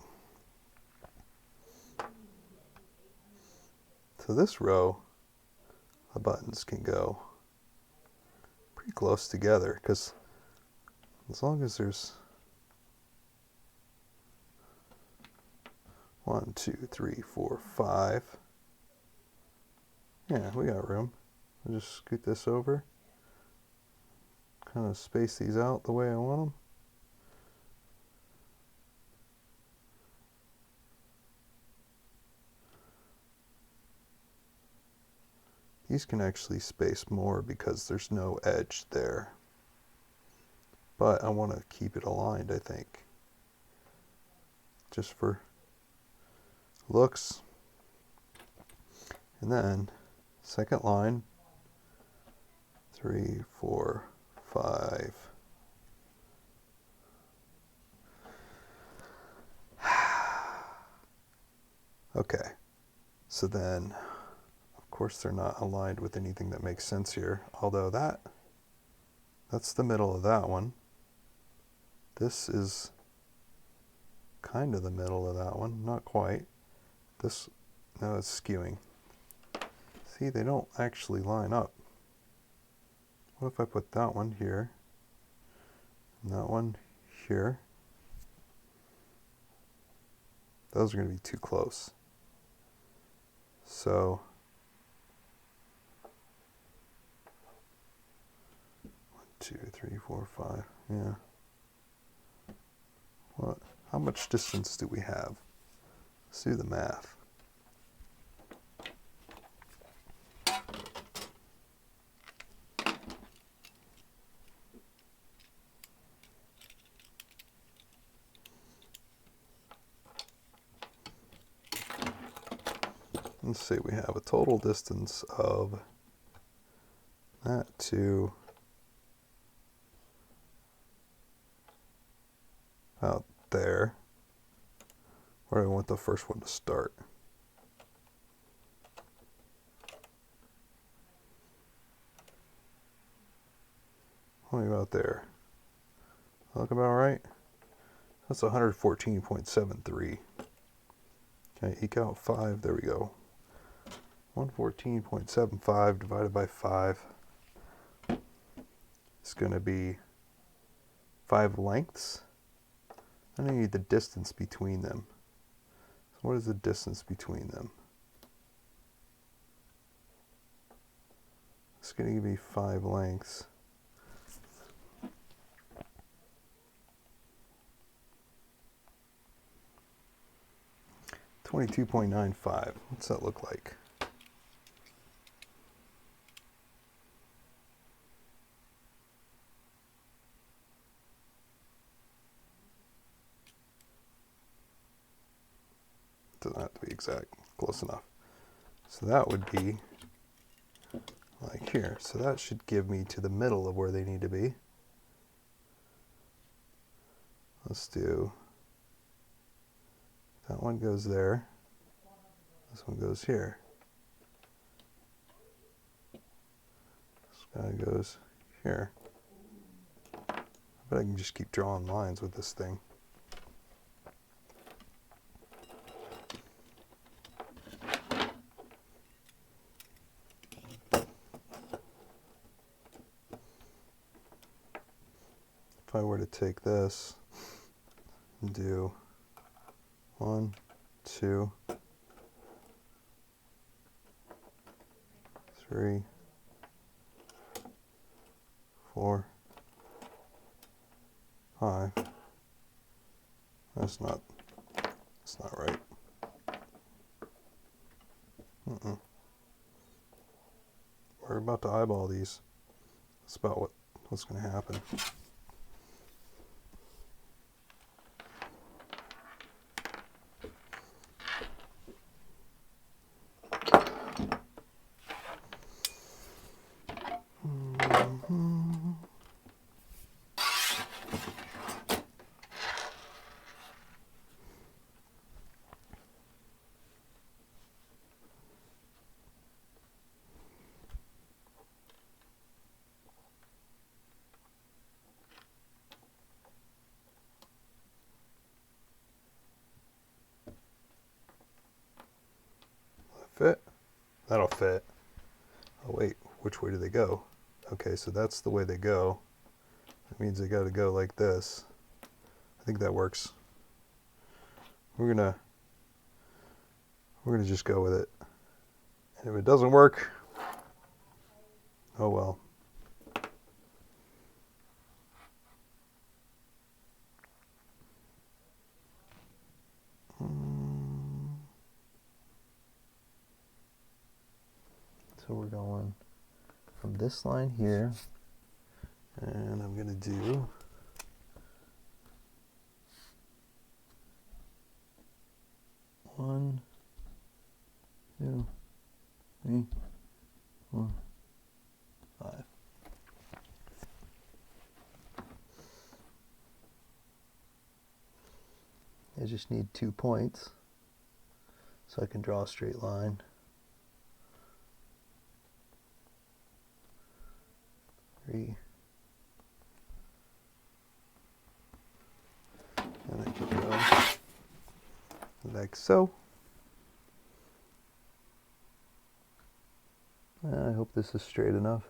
So this row, the buttons can go pretty close together, because as long as there's 1, 2, 3, 4, 5, yeah, we got room. I'll just scoot this over, kind of space these out the way I want them. These can actually space more because there's no edge there. But I want to keep it aligned, I think. Just for looks. And then, second line, 3, 4, 5. Okay. So then, of course they're not aligned with anything that makes sense here. Although that's the middle of that one. This is kind of the middle of that one. Not quite. This, no, it's skewing. See, they don't actually line up. What if I put that one here, and that one here? Those are going to be too close. So, 1, 2, 3, 4, 5, yeah. What? How much distance do we have? Let's do the math. Let's say we have a total distance of that to out there. Where do I want the first one to start? What about there? Look about right? That's 114.73. Okay, eke out 5. There we go. 114.75 divided by 5 is going to be 5 lengths. I need the distance between them. So what is the distance between them? It's going to give me 5 lengths. $22.95. What's that look like? Doesn't have to be exact, close enough. So that would be like here. So that should give me to the middle of where they need to be. Let's do, that one goes there. This one goes here. This guy goes here. I bet I can just keep drawing lines with this thing. If I were to take this and do 1, 2, 3, 4, 5. That's not right. We're about to eyeball these. That's about what's going to happen. fit? That'll fit. Oh wait, which way do they go? Okay, so that's the way they go. That means they got to go like this. I think that works. We're gonna just go with it. And if it doesn't work, oh well. So we're going from this line here, and I'm going to do one, two, three, 4, 5. I just need 2 points so I can draw a straight line. 3. And I can go like so. I hope this is straight enough.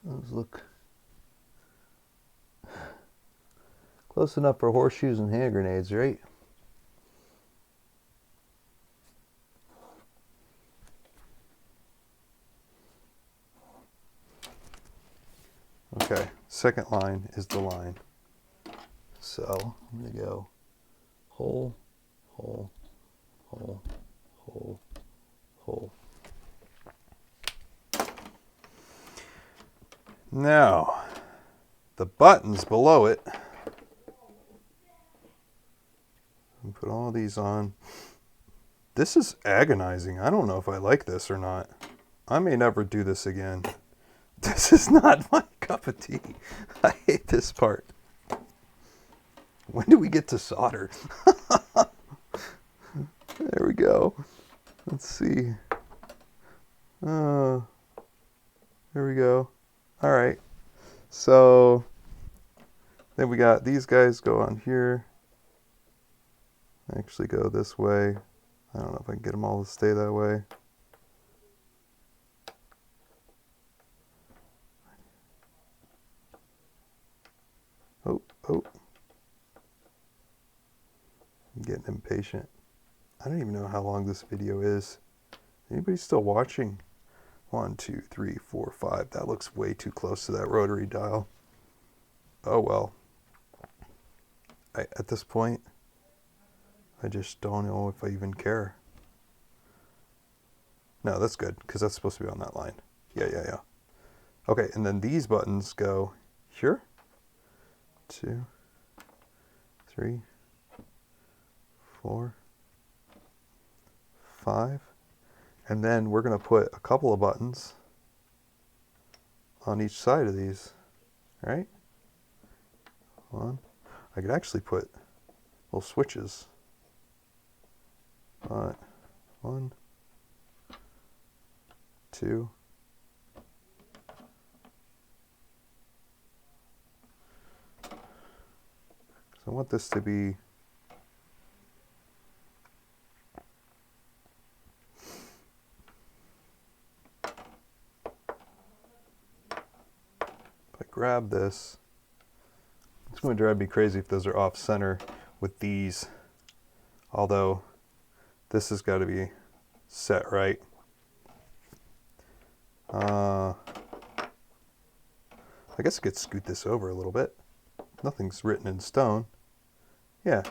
Those look close enough for horseshoes and hand grenades, right? Okay, second line is the line. So I'm going to go hole, hole, hole, hole, hole. Now, the buttons below it, and put all these on. This is agonizing. I don't know if I like this or not. I may never do this again. This is not my cup of tea. I hate this part. When do we get to solder? There we go. Let's see. There we go. All right. So then we got these guys go on here. Actually go this way. I don't know if I can get them all to stay that way. Oh. I'm getting impatient. I don't even know how long this video is. Anybody still watching? 1, 2, 3, 4, 5. That looks way too close to that rotary dial. Oh well. At this point, I just don't know if I even care. No, that's good, because that's supposed to be on that line. Yeah. Okay, and then these buttons go here. 2, 3, 4, 5. And then we're going to put a couple of buttons on each side of these, right? One. I could actually put little switches. 1, 2. So I want this to be grab this. It's going to drive me crazy if those are off center with these. Although this has got to be set right. I guess I could scoot this over a little bit. Nothing's written in stone. Yeah.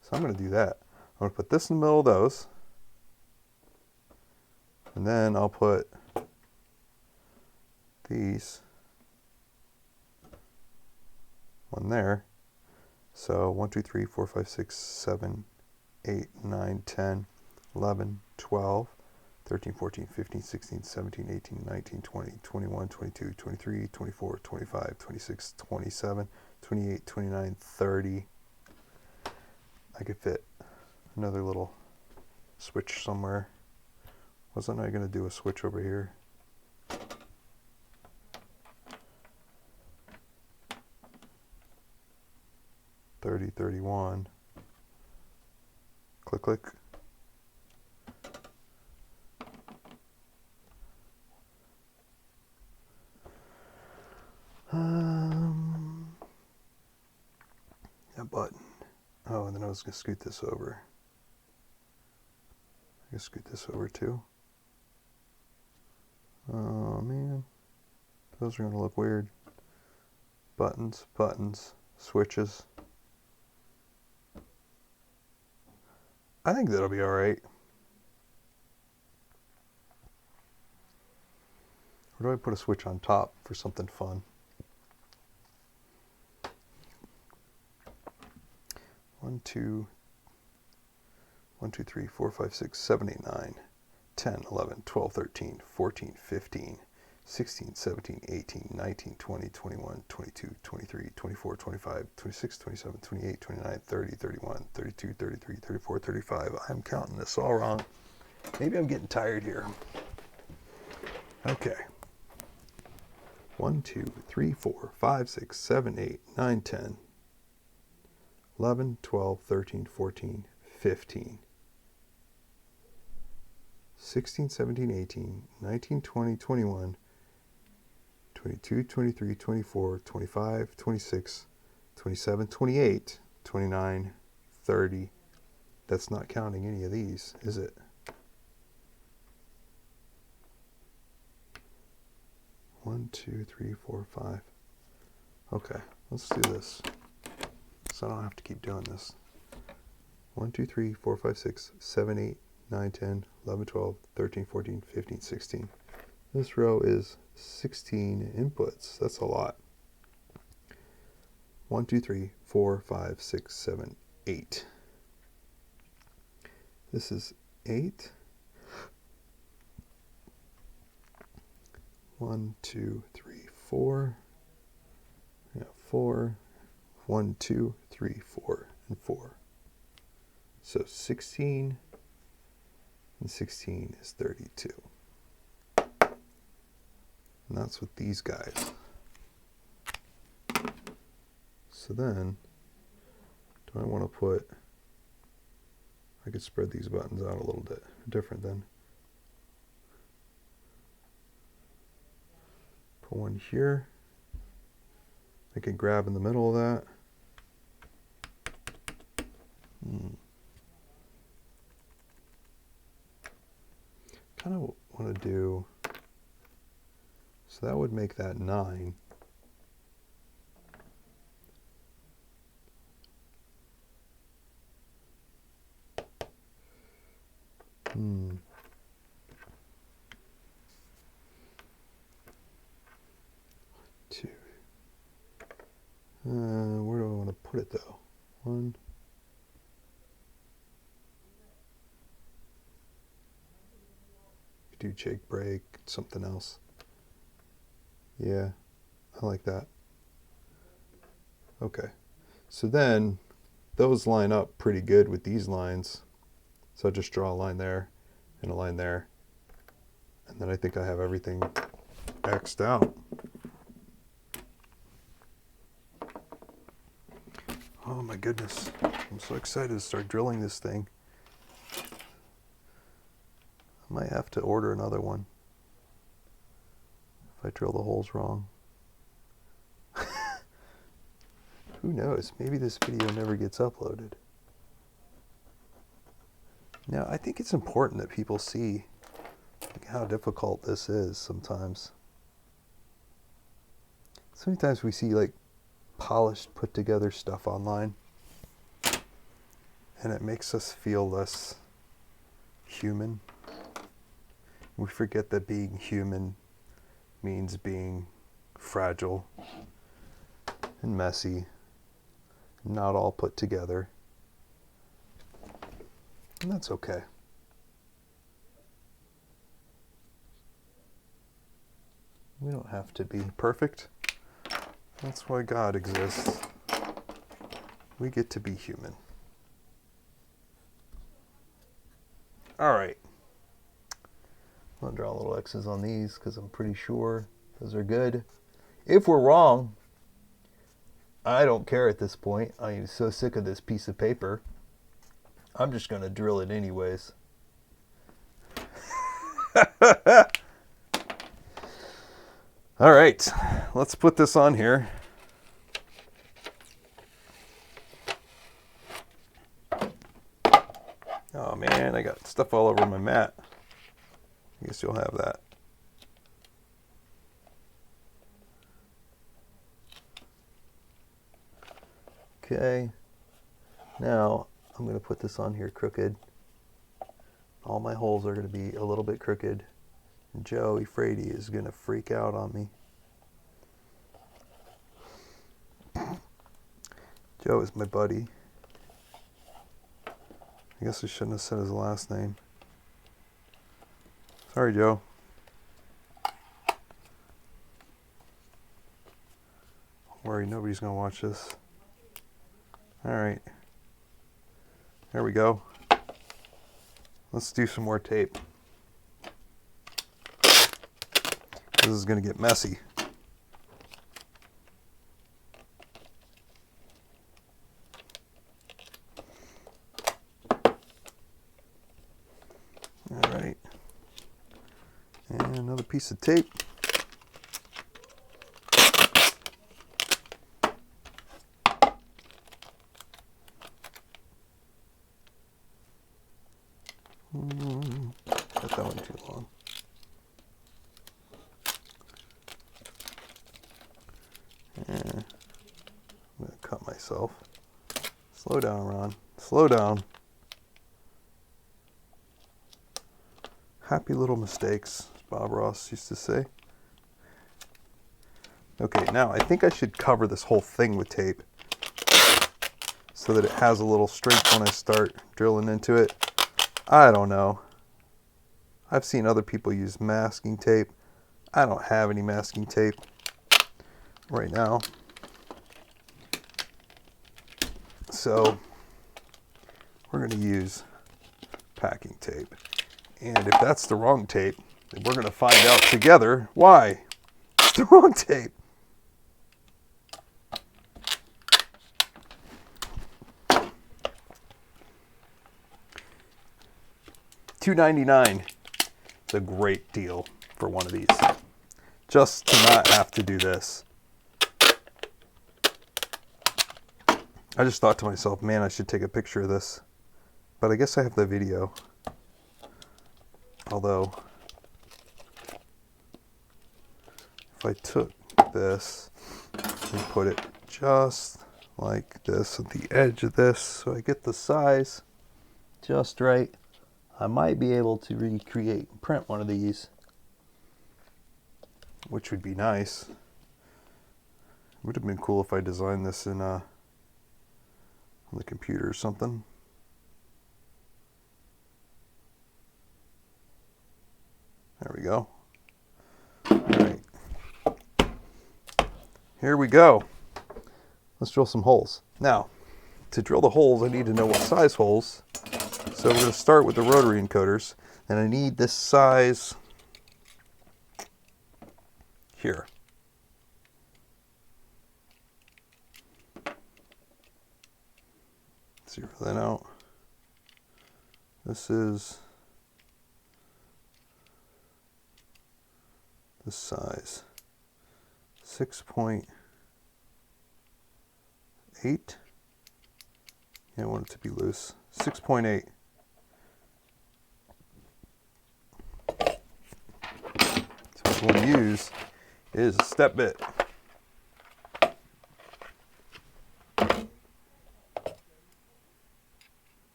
So I'm going to do that. I'm going to put this in the middle of those. And then I'll put these one there. So 1, 2, 3, 4, 5, 6, 7, 8, 9, 10, 11, 12, 13, 14, 15, 16, 17, 18, 19, 20, 21, 22, 23, 24, 25, 26, 27, 28, 29, 30. I could fit another little switch somewhere. Wasn't I going to do a switch over here? 30, 31. Click, click. That button. Oh, and then I was going to scoot this over. I can scoot this over too. Oh man, those are going to look weird. Buttons, buttons, switches. I think that'll be all right. Or do I put a switch on top for something fun? 1, 2, 1, 2, 3, 4, 5, 6, 7, 8, 9, 10, 11, 12, 13, 14, 15, 16, 17, 18, 19, 20, 21, 22, 23, 24, 25, 26, 27, 28, 29, 30, 31, 32, 33, 34, 35. I'm counting this all wrong. Maybe I'm getting tired here. Okay. 1, 2, 3, 4, 5, 6, 7, 8, 9, 10, 11, 12, 13, 14, 15, 16, 17, 18, 19, 20, 21, 22, 23, 24, 25, 26, 27, 28, 29, 30. That's not counting any of these, is it? One, two, three, four, five. Okay, let's do this. So I don't have to keep doing this. 1, 2, 3, 4, 5, 6, 7, 8, 9, 10, 11, 12, 13, 14, 15, 16. This row is 16 inputs. That's a lot. 1, 2, 3, 4, 5, 6, 7, 8. This is 8. 1, 2, 3, 4. Yeah, 4. 1, 2, 3, 4, and 4. So 16 and 16 is 32. And that's with these guys. So then, do I want to put, I could spread these buttons out a little bit different then. Put one here. I could grab in the middle of that. Kind of want to do, so that would make that 9. Two. Where do I want to put it though? 1. Do Jake break, something else. Yeah, I like that. Okay, so then those line up pretty good with these lines. So I just draw a line there and a line there. And then I think I have everything X'd out. Oh my goodness, I'm so excited to start drilling this thing. I might have to order another one if I drill the holes wrong. Who knows? Maybe this video never gets uploaded. Now, I think it's important that people see how difficult this is sometimes. Sometimes we see like polished, put together stuff online, and it makes us feel less human. We forget that being human means being fragile and messy, not all put together. And that's okay. We don't have to be perfect. That's why God exists. We get to be human. All right. I'll draw little X's on these because I'm pretty sure those are good. If we're wrong, I don't care at this point. I am so sick of this piece of paper. I'm just going to drill it anyways. All right, let's put this on here. Oh man, I got stuff all over my mat. I guess you'll have that. Okay, now I'm going to put this on here crooked. All my holes are going to be a little bit crooked. And Joe Efrady is going to freak out on me. Joe is my buddy. I guess I shouldn't have said his last name. Sorry, Joe. Don't worry, nobody's going to watch this. All right. There we go. Let's do some more tape. This is going to get messy. All right. And another piece of tape. Got that one too long. And I'm going to cut myself. Slow down, Ron. Slow down. Happy little mistakes, as Bob Ross used to say. Okay, now I think I should cover this whole thing with tape so that it has a little strength when I start drilling into it. I don't know. I've seen other people use masking tape. I don't have any masking tape right now. So we're going to use packing tape. And if that's the wrong tape, then we're going to find out together why it's the wrong tape. $2.99 is a great deal for one of these. Just to not have to do this. I just thought to myself, man, I should take a picture of this. But I guess I have the video. Although, if I took this and put it just like this at the edge of this, so I get the size just right, I might be able to print one of these, which would be nice. It would have been cool if I designed this in on the computer or something. There we go. All right. Here we go. Let's drill some holes. Now, to drill the holes, I need to know what size holes. So we're going to start with the rotary encoders, and I need this size here. Zero that out. This is this size, 6.8. I want it to be loose. 6.8. So what we'll use is a step bit.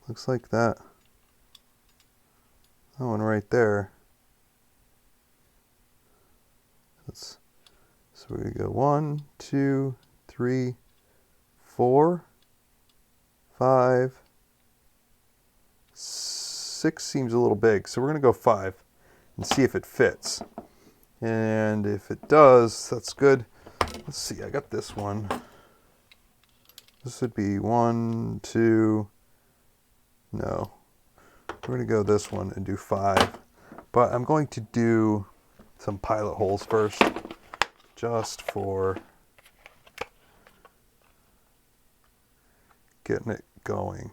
Looks like that. That one right there. So we're going to go 1, 2, 3, 4, 5, 6 seems a little big, so we're going to go 5 and see if it fits. And if it does, that's good. Let's see, I got this one. This would be 1, 2, no. We're going to go this one and do 5. But I'm going to do some pilot holes first, just for getting it going.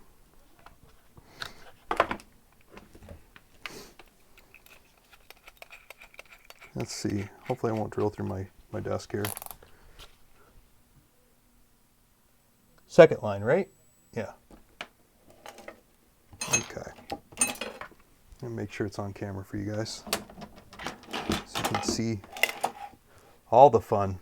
Let's see. Hopefully I won't drill through my desk here. Second line, right? Yeah. Okay. And make sure it's on camera for you guys so you can see all the fun.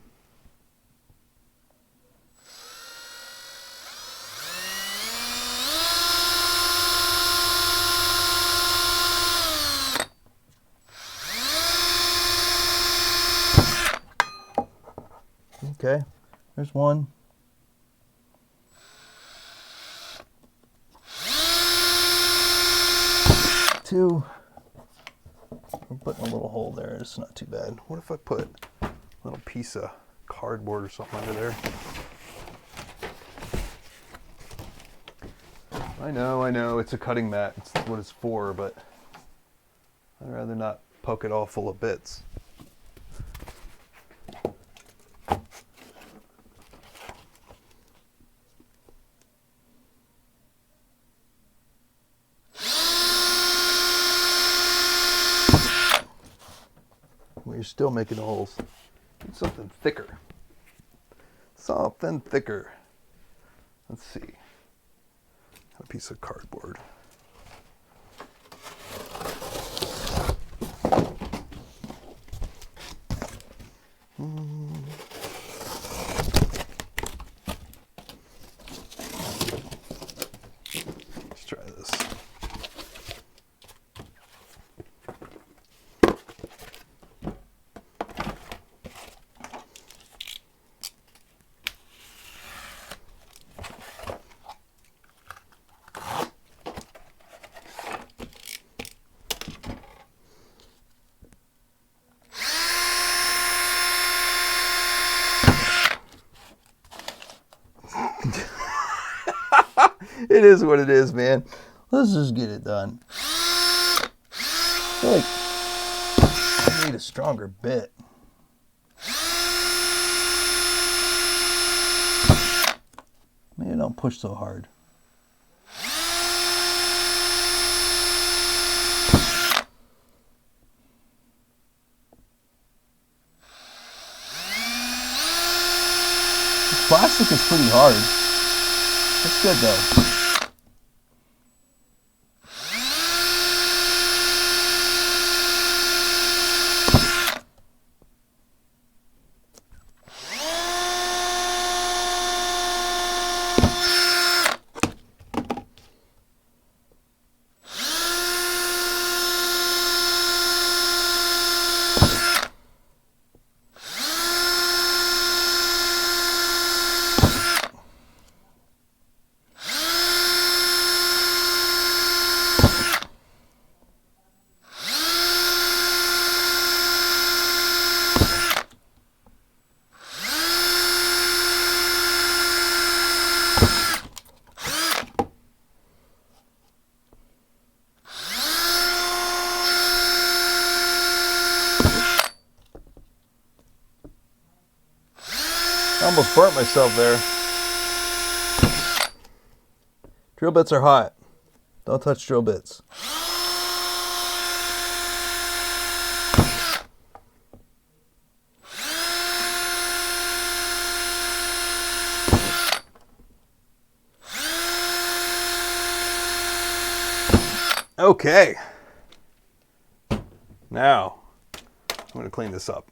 Okay, there's one. Two. I'm putting a little hole there. It's not too bad. What if I put a little piece of cardboard or something under there? I know, it's a cutting mat. It's what it's for, but I'd rather not poke it all full of bits. Well, you're still making holes. Need something thicker. Something thicker. Let's see. A piece of cardboard. Let's try this. It is what it is, man. Let's just get it done. I feel like I need a stronger bit. Maybe don't push so hard. This plastic is pretty hard. It's good though. I almost burnt myself there. Drill bits are hot. Don't touch drill bits. Okay. Now, I'm going to clean this up.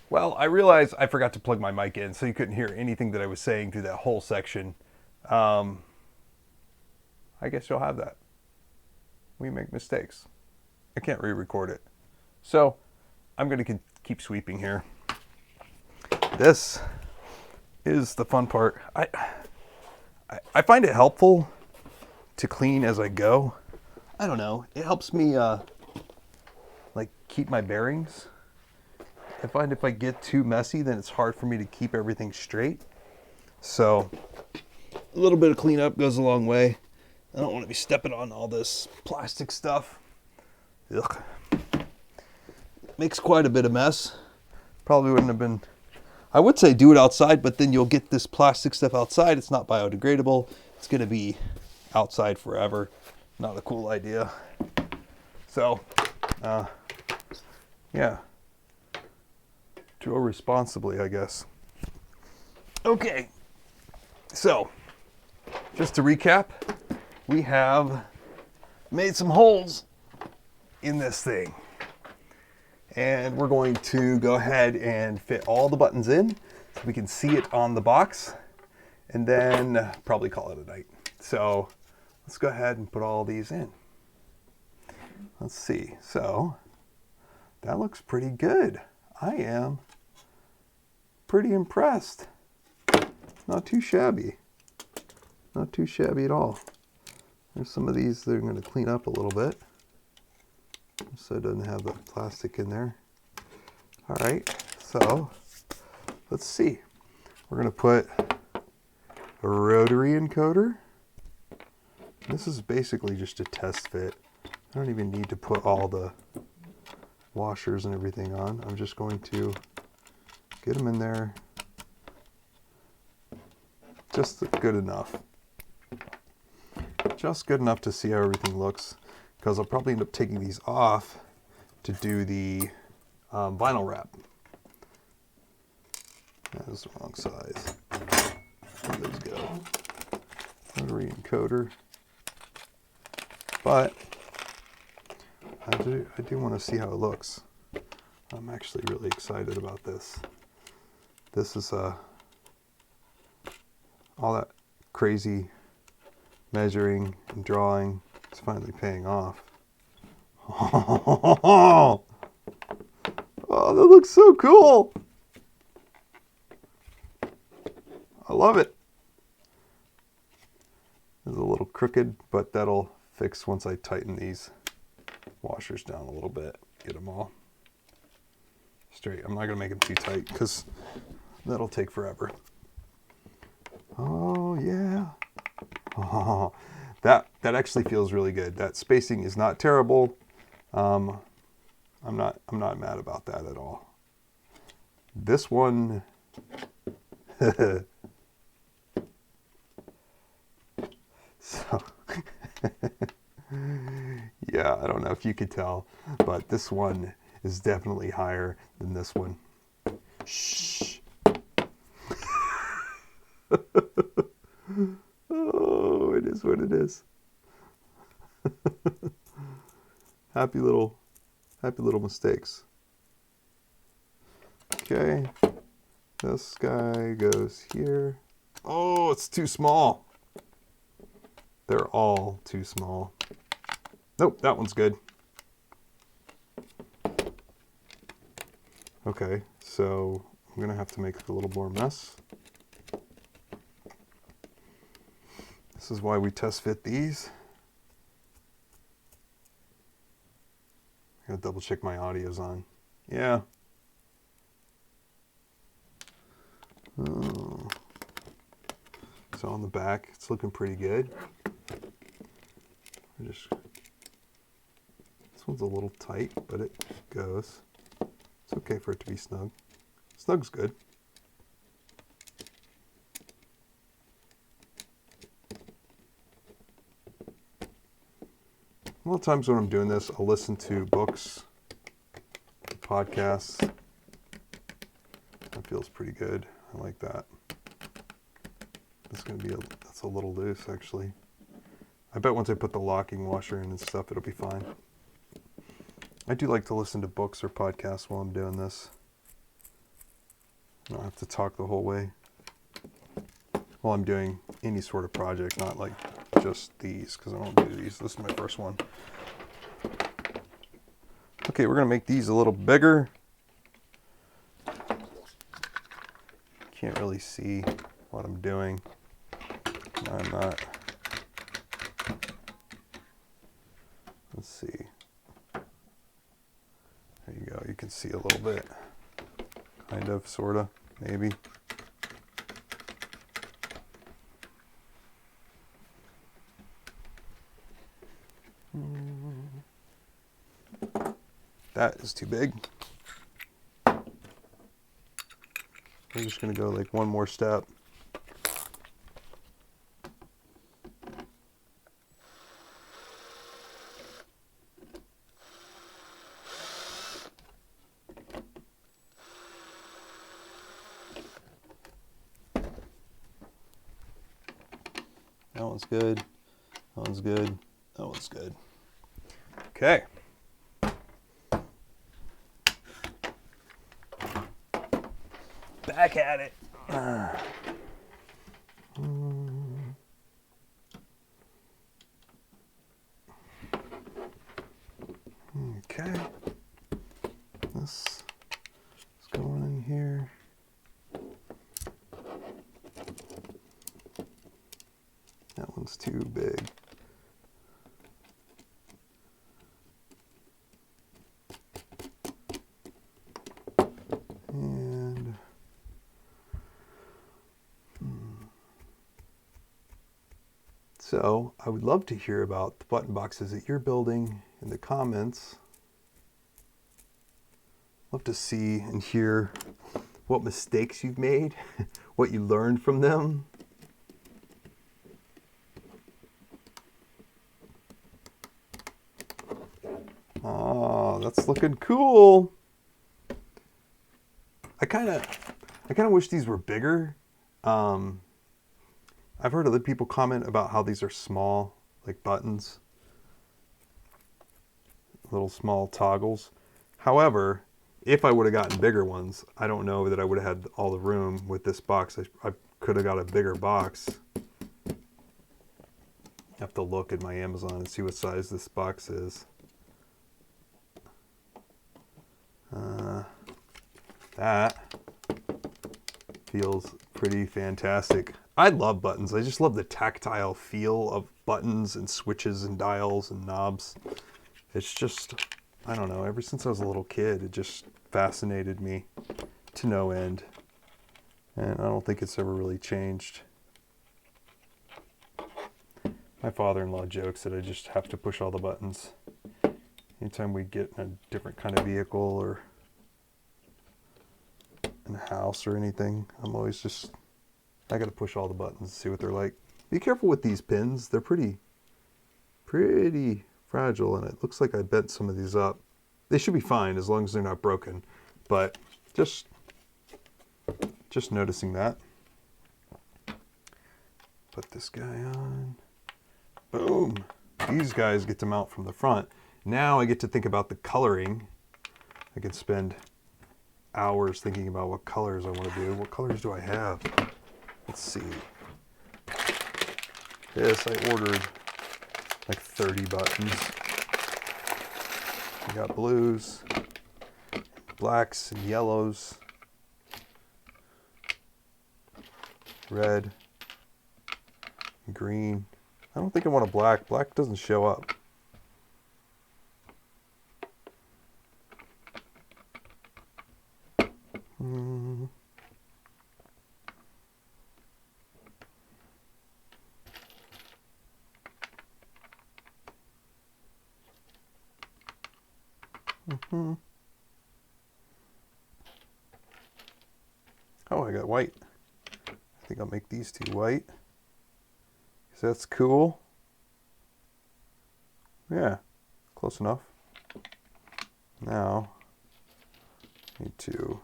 Well, I realized I forgot to plug my mic in, so you couldn't hear anything that I was saying through that whole section. Um, I guess you'll have that. We make mistakes. I can't re-record it. So I'm going to keep sweeping here. This is the fun part. I find it helpful to clean as I go. I don't know. It helps me like keep my bearings. I find if I get too messy, then it's hard for me to keep everything straight. So a little bit of cleanup goes a long way. I don't want to be stepping on all this plastic stuff. Ugh. Makes quite a bit of mess. Probably wouldn't have been... I would say do it outside, but then you'll get this plastic stuff outside. It's not biodegradable. It's going to be outside forever. Not a cool idea. So, yeah. Drill responsibly, I guess. Okay. So, just to recap, we have made some holes in this thing. And we're going to go ahead and fit all the buttons in so we can see it on the box, and then probably call it a night. So let's go ahead and put all these in. Let's see. So that looks pretty good. I am pretty impressed. Not too shabby. Not too shabby at all. There's some of these that are going to clean up a little bit, so it doesn't have the plastic in there. All right, so let's see. We're going to put a rotary encoder. This is basically just a test fit. I don't even need to put all the washers and everything on. I'm just going to get them in there just good enough. Just good enough to see how everything looks, because I'll probably end up taking these off to do the vinyl wrap. That is the wrong size. There those go. Rotary encoder. But I do want to see how it looks. I'm actually really excited about this. This is all that crazy measuring and drawing is finally paying off. Oh, that looks so cool. I love it. It's a little crooked, but that'll fix once I tighten these washers down a little bit. Get them all straight. I'm not going to make them too tight because that'll take forever. Oh, yeah. Oh, that actually feels really good. That spacing is not terrible. I'm not mad about that at all. This one, so yeah, I don't know if you could tell, but this one is definitely higher than this one. Shh. Oh, it is what it is. Happy little mistakes. Okay, this guy goes here. Oh, it's too small. They're all too small. Nope, that one's good. Okay, so I'm gonna have to make a little more mess. This is why we test fit these. I gotta double check my audio's on. Yeah. Oh. So on the back, it's looking pretty good. This one's a little tight, but it goes. It's okay for it to be snug. Snug's good. A lot of times when I'm doing this, I'll listen to books, podcasts. That feels pretty good. I like that. It's gonna be that's a little loose actually. I bet once I put the locking washer in and stuff, it'll be fine. I do like to listen to books or podcasts while I'm doing this. I don't have to talk the whole way while I'm doing any sort of project, not like just these, because I don't do these. This is my first one. Okay, we're going to make these a little bigger. Can't really see what I'm doing. No, I'm not. Let's see. There you go. You can see a little bit. Kind of, sort of, maybe. That is too big. We're just going to go like one more step. That one's good. That one's good. That one's good. Okay. Back at it. Okay. This is going in here. That one's too big. And so I would love to hear about the button boxes that you're building in the comments. Love to see and hear what mistakes you've made, what you learned from them. Oh, that's looking cool. I kind of wish these were bigger. I've heard other people comment about how these are small, like buttons, little small toggles. However, if I would have gotten bigger ones, I don't know that I would have had all the room with this box. I could have got a bigger box. I have to look at my Amazon and see what size this box is. That feels pretty fantastic. I love buttons. I just love the tactile feel of buttons and switches and dials and knobs. It's just, I don't know, ever since I was a little kid, it just fascinated me to no end. And I don't think it's ever really changed. My father-in-law jokes that I just have to push all the buttons. Anytime we get in a different kind of vehicle or in a house or anything, I'm always just, I gotta push all the buttons and see what they're like. Be careful with these pins. They're pretty fragile, and it looks like I bent some of these up. They should be fine as long as they're not broken, but just noticing that. Put this guy on. Boom. These guys get to mount from the front. Now I get to think about the coloring. I can spend hours thinking about what colors I want to do. What colors do I have? Let's see. This, I ordered like 30 buttons. I got blues, blacks and yellows, red, green. I don't think I want a black. Black doesn't show up. Oh, I got white. I think I'll make these two white. So that's cool. Yeah, close enough. Now, need to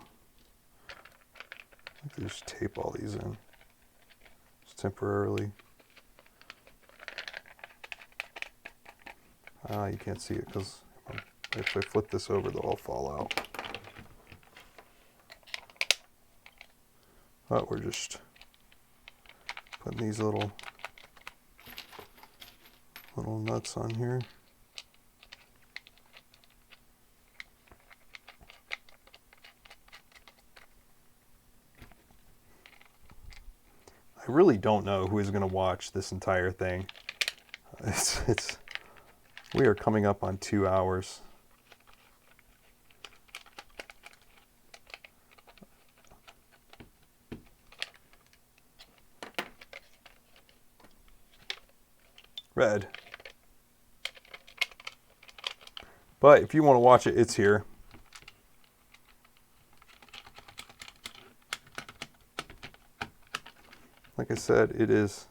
just tape all these in, just temporarily. You can't see it because if I flip this over, they'll all fall out. But we're just putting these little nuts on here. I really don't know who is going to watch this entire thing. We are coming up on 2 hours. Red. But if you want to watch it, it's here. Like I said, it is.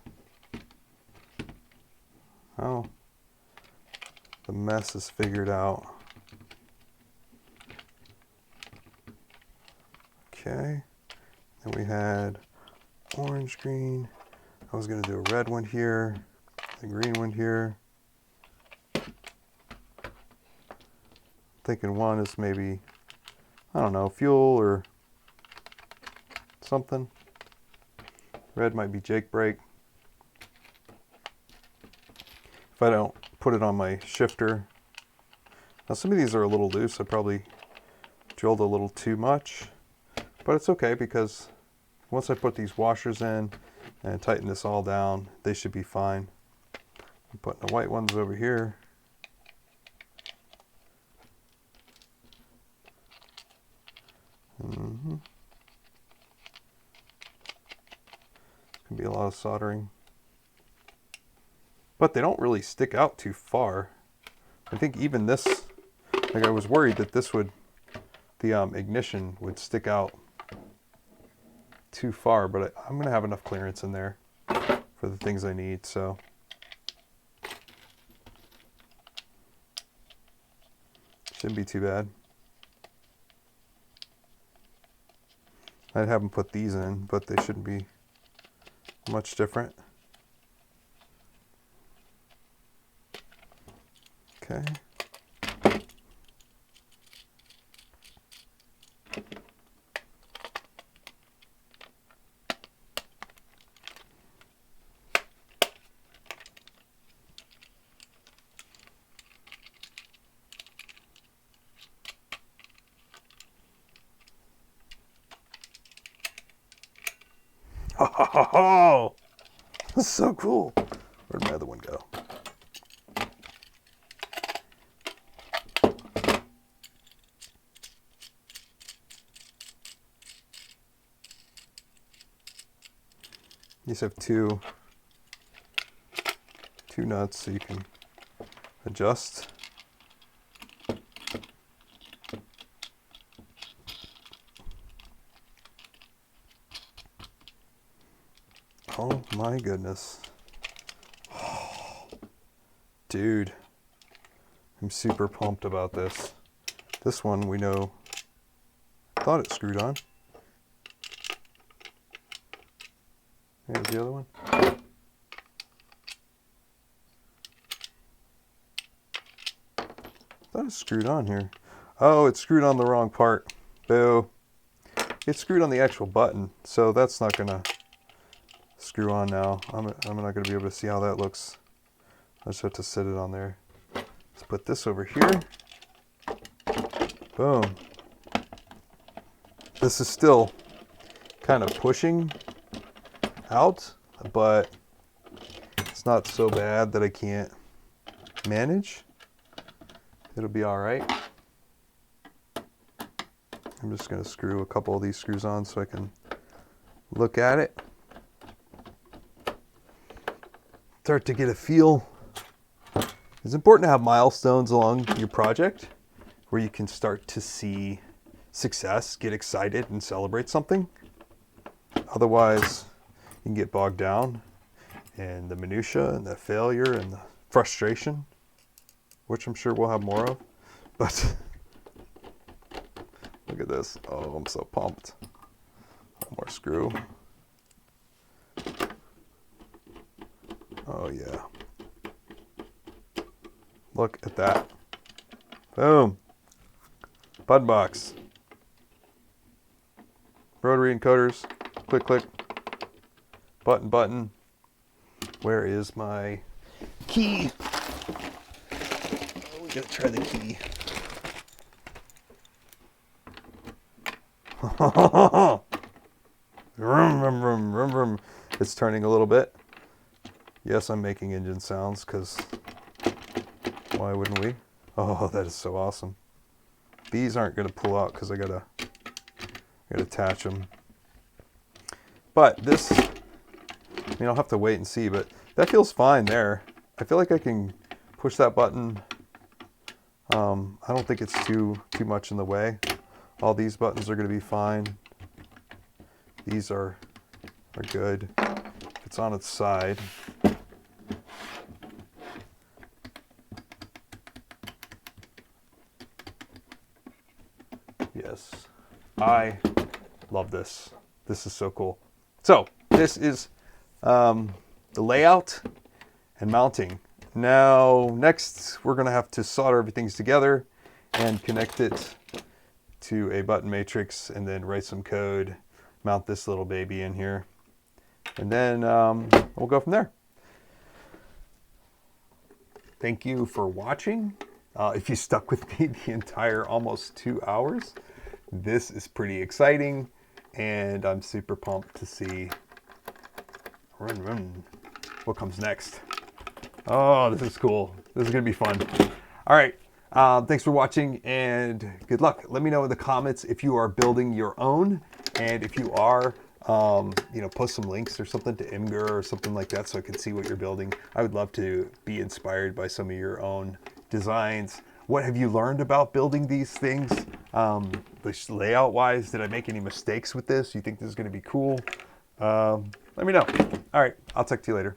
Oh, the mess is figured out. Okay. Then we had orange, green. I was going to do a red one here, a green one here. Thinking one is maybe, I don't know, fuel or something. Red might be Jake brake. If I don't put it on my shifter. Now some of these are a little loose. I probably drilled a little too much. But it's okay because once I put these washers in and tighten this all down, they should be fine. I'm putting the white ones over here. Mm-hmm. Can be a lot of soldering. But they don't really stick out too far. I think even this, like I was worried that this would, the ignition would stick out too far, but I'm going to have enough clearance in there for the things I need, so. Shouldn't be too bad. I'd have them put these in, but they shouldn't be much different. Okay. Oh, that's so cool. Where'd my other one go? These have two nuts so you can adjust. Oh my goodness. Oh, dude, I'm super pumped about this. This one we know, thought it screwed on. Here's the other one. Thought it screwed on here. Oh, it screwed on the wrong part. Boo. It screwed on the actual button, so that's not gonna screw on now. I'm not gonna be able to see how that looks. I just have to sit it on there. Let's put this over here. Boom. This is still kind of pushing out, but it's not so bad that I can't manage. It'll be all right. I'm just going to screw a couple of these screws on so I can look at it. Start to get a feel. It's important to have milestones along your project where you can start to see success, get excited, and celebrate something. Otherwise, you can get bogged down in the minutia and the failure and the frustration, which I'm sure we'll have more of. But look at this. Oh, I'm so pumped. One more screw. Oh yeah. Look at that. Boom. Button box. Rotary encoders. click, click. Button, button. Where is my key? Oh, we gotta try the key. Vroom, vroom, vroom, vroom, vroom. It's turning a little bit. Yes, I'm making engine sounds because why wouldn't we? Oh, that is so awesome. These aren't going to pull out because I gotta attach them. But this, I mean, I'll have to wait and see, but that feels fine there. I feel like I can push that button. I don't think it's too much in the way. All these buttons are going to be fine. These are good. It's on its side. Yes, I love this. This is so cool. So this is the layout and mounting. Now next we're going to have to solder everything together and connect it to a button matrix and then write some code, mount this little baby in here, and then we'll go from there. Thank you for watching. If you stuck with me the entire almost 2 hours, this is pretty exciting, and I'm super pumped to see what comes next. Oh, this is cool. This is gonna be fun. All right, thanks for watching and good luck. Let me know in the comments if you are building your own, and if you are, post some links or something to Imgur or something like that so I can see what you're building. I would love to be inspired by some of your own designs. What have you learned about building these things? Layout wise, did I make any mistakes with this? You think this is going to be cool? Let me know. All right, I'll talk to you later.